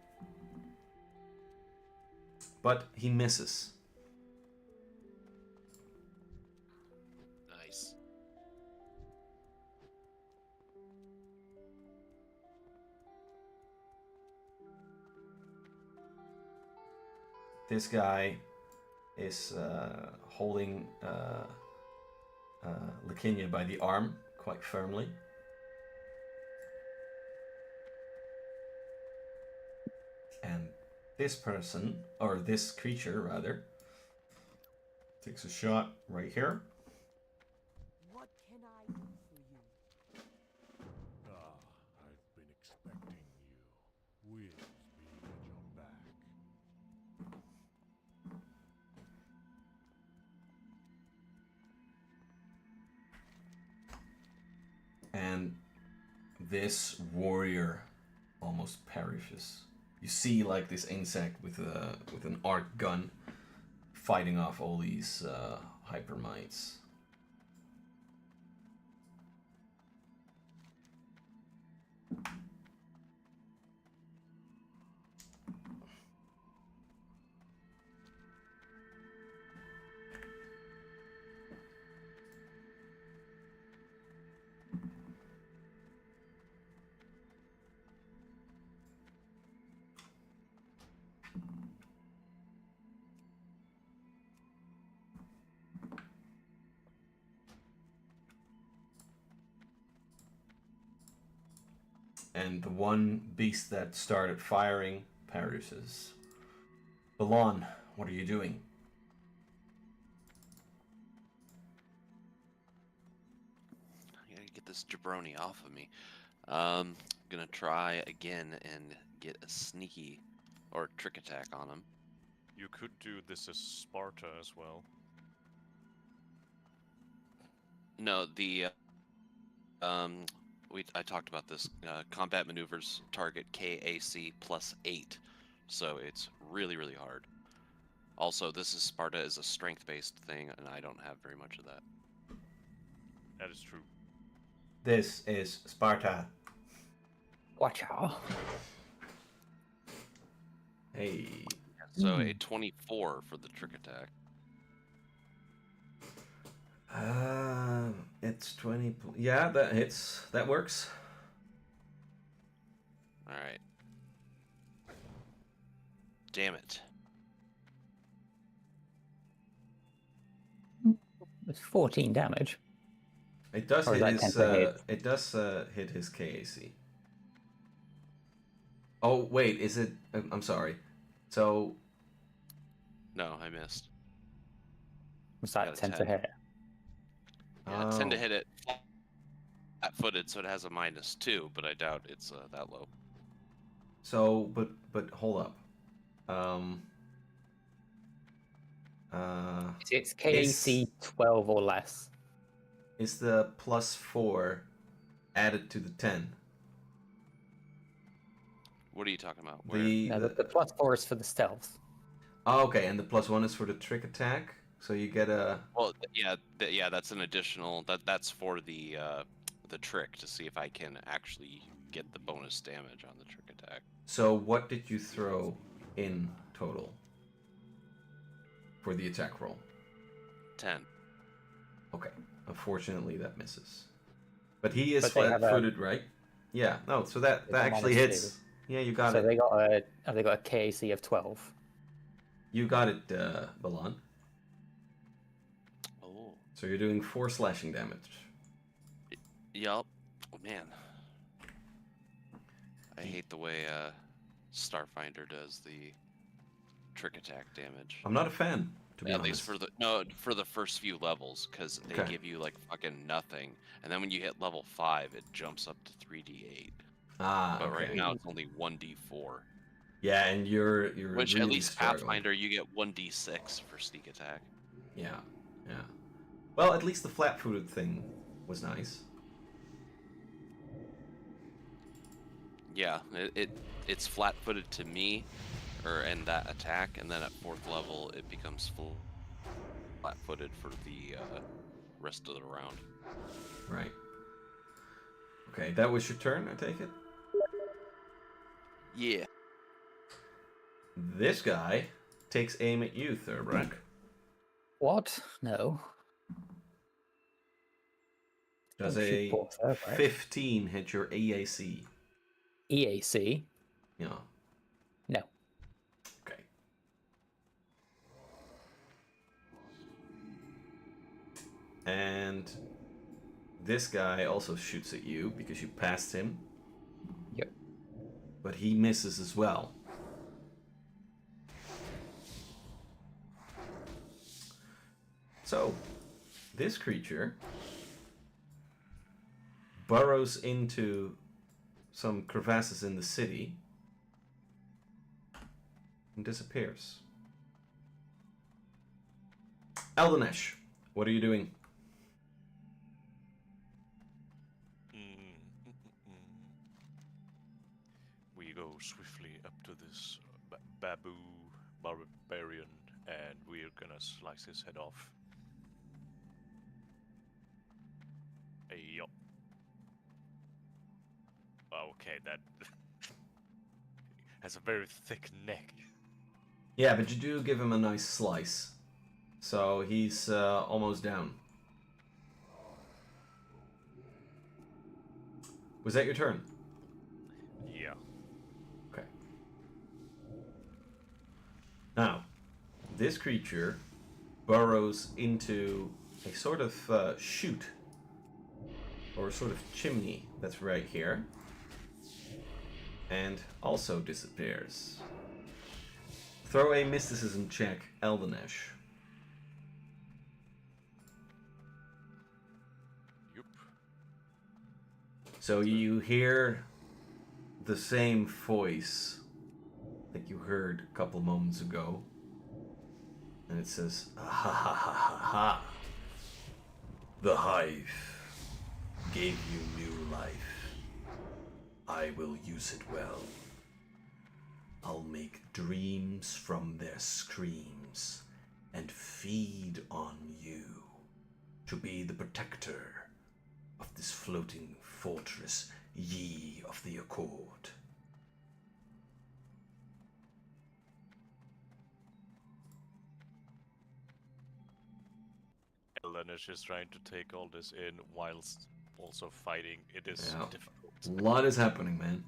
But he misses. Nice. This guy is holding Lakinia by the arm quite firmly. And this person, or this creature rather, takes a shot right here. What can I do for you? Ah, I've been expecting you. Whiz being at your back. And this warrior almost perishes. You see, like, this insect with an arc gun fighting off all these hypermites. And the one beast that started firing perishes. Balon, what are you doing? I gotta get this jabroni off of me. Gonna try again and get a sneaky or trick attack on him. You could do this as Sparta as well. No, the I talked about this. Combat maneuvers target KAC +8, so it's really hard. Also, this is Sparta is a strength-based thing, and I don't have very much of that. That is true. This is Sparta. Watch out. Hey. So a 24 for the trick attack. It's 20. Yeah, that hits. That works. All right. Damn it. It's 14 damage. It does Or hit that his. tends to hit. It does hit his KAC. Oh wait, is it? I'm sorry. So No, I missed. Was that Got a 10 to 10. hit? Yeah, 10 to Oh. hit it flat-footed, so it has a -2, but I doubt it's that low. So, but hold up. It's KAC 12 or less. Is the +4 added to the 10? What are you talking about? Where? No, the +4 is for the stealth. Oh, okay, and the +1 is for the trick attack. So you get a. Well, yeah, that's an additional. That's for the trick to see if I can actually get the bonus damage on the trick attack. So what did you throw in total for the attack roll? 10. Okay, unfortunately that misses. But he is But they have flat-footed, right? Yeah. No, so that They have actually -2. hits. Yeah, you got So it. they got a KAC of 12. You got it, Balan. Oh. So you're doing 4 slashing damage. Yup. Oh, man. I hate the way Starfinder does the trick attack damage. I'm not a fan, to be At honest. least for the first few levels, because they Okay. give you like fucking nothing, and then when you hit level 5, it jumps up to 3d8. Ah, But okay. right now it's only 1d4. Yeah, and you're Which really at least struggling. Pathfinder you get 1d6 for sneak attack. Yeah, yeah. Well, at least the flat-footed thing was nice. Yeah, it's flat-footed to me, and that attack, and then at 4th level it becomes flat-footed for the rest of the round. Right. Okay, that was your turn, I take it? Yeah. This guy takes aim at you, Thurbrack. What? No. Does Don't shoot a poor Thurbrack. 15 hit your EAC? EAC? Yeah. No. Okay. And this guy also shoots at you because you passed him. Yep. But he misses as well. So, this creature burrows into some crevasses in the city and disappears. Eldenesh, what are you doing? We go swiftly up to this babu barbarian, and we're gonna slice his head off. Hey, yo. Okay, that has a very thick neck. Yeah, but you do give him a nice slice. So he's almost down. Was that your turn? Yeah. Okay. Now, this creature burrows into a sort of chute, or a sort of chimney that's right here, and also disappears. Throw a mysticism check, Eldenesh. Yup. So you hear the same voice that you heard a couple moments ago, and it says, "Ha ha ha ha ha! The hive gave you new life. I will use it well. I'll make dreams from their screams and feed on you to be the protector of this floating fortress, ye of the Accord." Elenish is trying to take all this in whilst also fighting. It is Yeah. difficult. A lot is happening, man.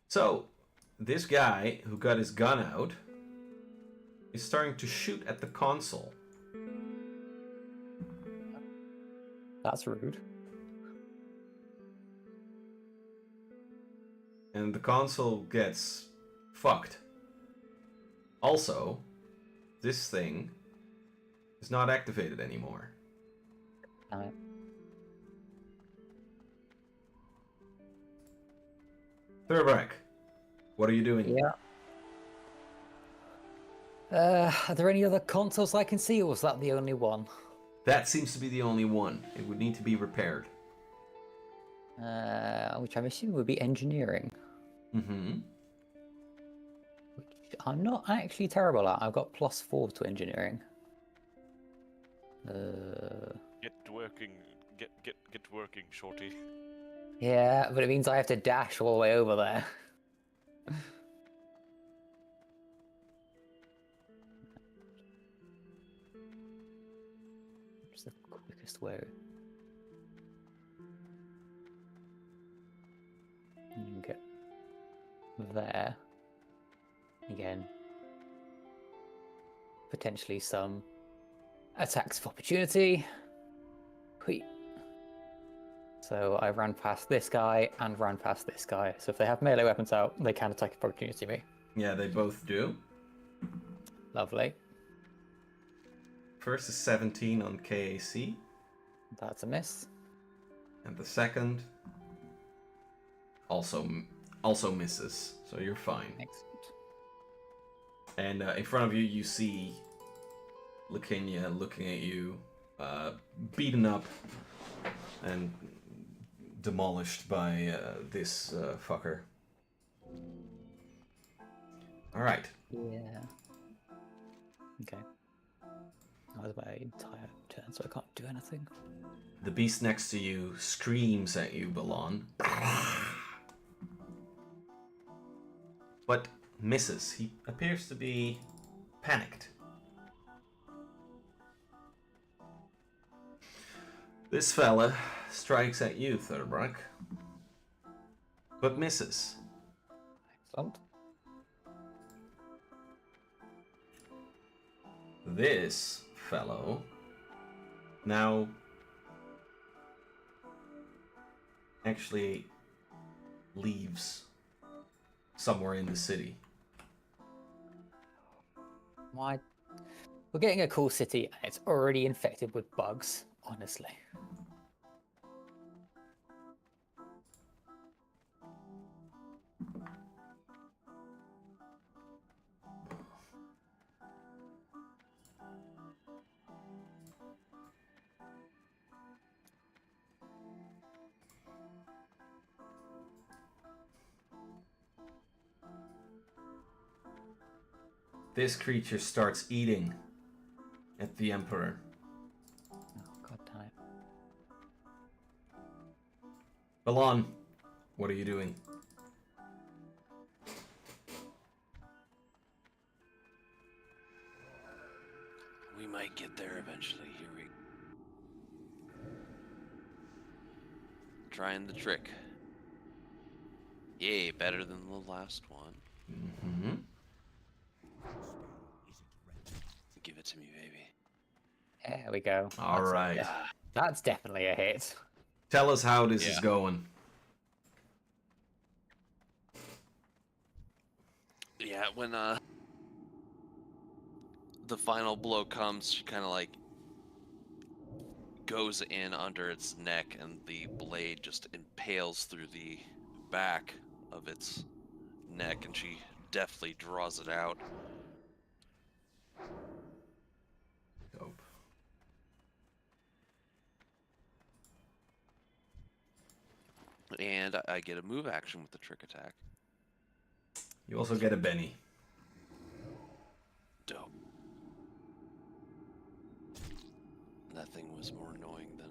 So, this guy who got his gun out is starting to shoot at the console. That's rude. And the console gets fucked. Also, this thing is not activated anymore. Alright. Thurbrack, what are you doing? Yeah. Are there any other consoles I can see, or was that the only one? That seems to be the only one. It would need to be repaired. Which I'm assuming would be engineering. Mm-hmm. Which I'm not actually terrible at. I've got +4 to engineering. Get working, get working, shorty. Yeah, but it means I have to dash all the way over there. What's the quickest way? You can get there. Again. Potentially some attacks of opportunity. Wheat. So I ran past this guy and ran past this guy. So if they have melee weapons out, they can attack of opportunity me. Yeah, they both do. Lovely. First is 17 on KAC, That's a miss. and the second also misses. So you're fine. Excellent. And in front of you, you see Lakinia looking at you, beaten up and demolished by this fucker. Alright. Yeah. Okay. That was my entire turn, so I can't do anything. The beast next to you screams at you, Balon. But misses. He appears to be panicked. This fella strikes at you, Thurbrack, but misses. Excellent. This fellow now actually leaves somewhere in the city. Why? We're getting a cool city and it's already infected with bugs, honestly. This creature starts eating at the Emperor. Oh, god damn it. Balon, what are you doing? We might get there eventually. Here we trying the trick. Yay, better than the last one. Mm-hmm. Give it to me, baby. There we go. All right. That's definitely a hit. Tell us how this is going. Yeah, when the final blow comes, she kind of like goes in under its neck, and the blade just impales through the back of its neck, and she deftly draws it out. Dope. And I get a move action with the trick attack. You also get a Benny. Dope. That thing was more annoying than...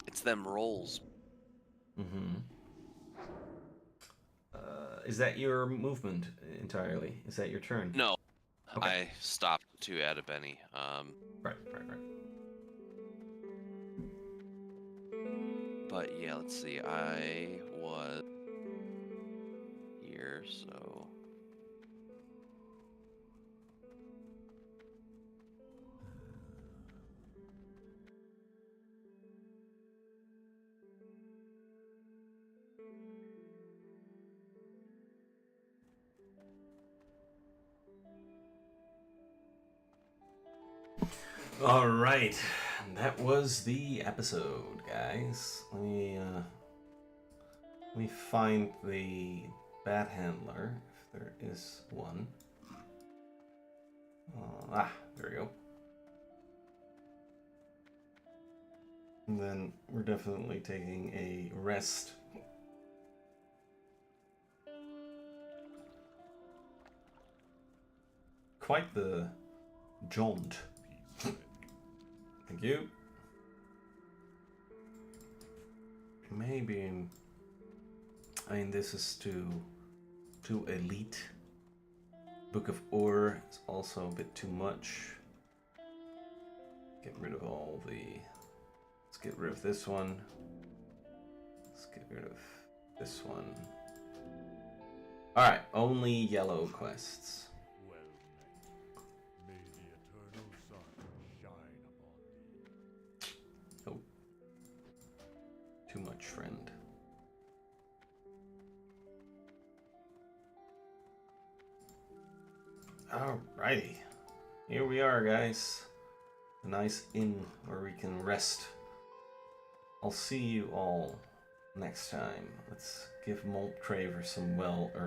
It's them rolls. Mm-hmm. Is that your movement entirely? Is that your turn? No, Okay. I stopped to add a Benny. Right. But yeah, let's see. I was here, so... All right. That was the episode, guys. Let me find the bat handler, if there is one. There we go. And then we're definitely taking a rest. Quite the jaunt. Thank you. Maybe, I mean, this is too elite. Book of Ur is also a bit too much. Get rid of all the... Let's get rid of this one. Let's get rid of this one. Alright, only yellow quests. Well met. May the eternal sun shine upon thee. Oh. Too much, friend. Alrighty. Here we are, guys. A nice inn where we can rest. I'll see you all next time. Let's give Molt Craver some well-earned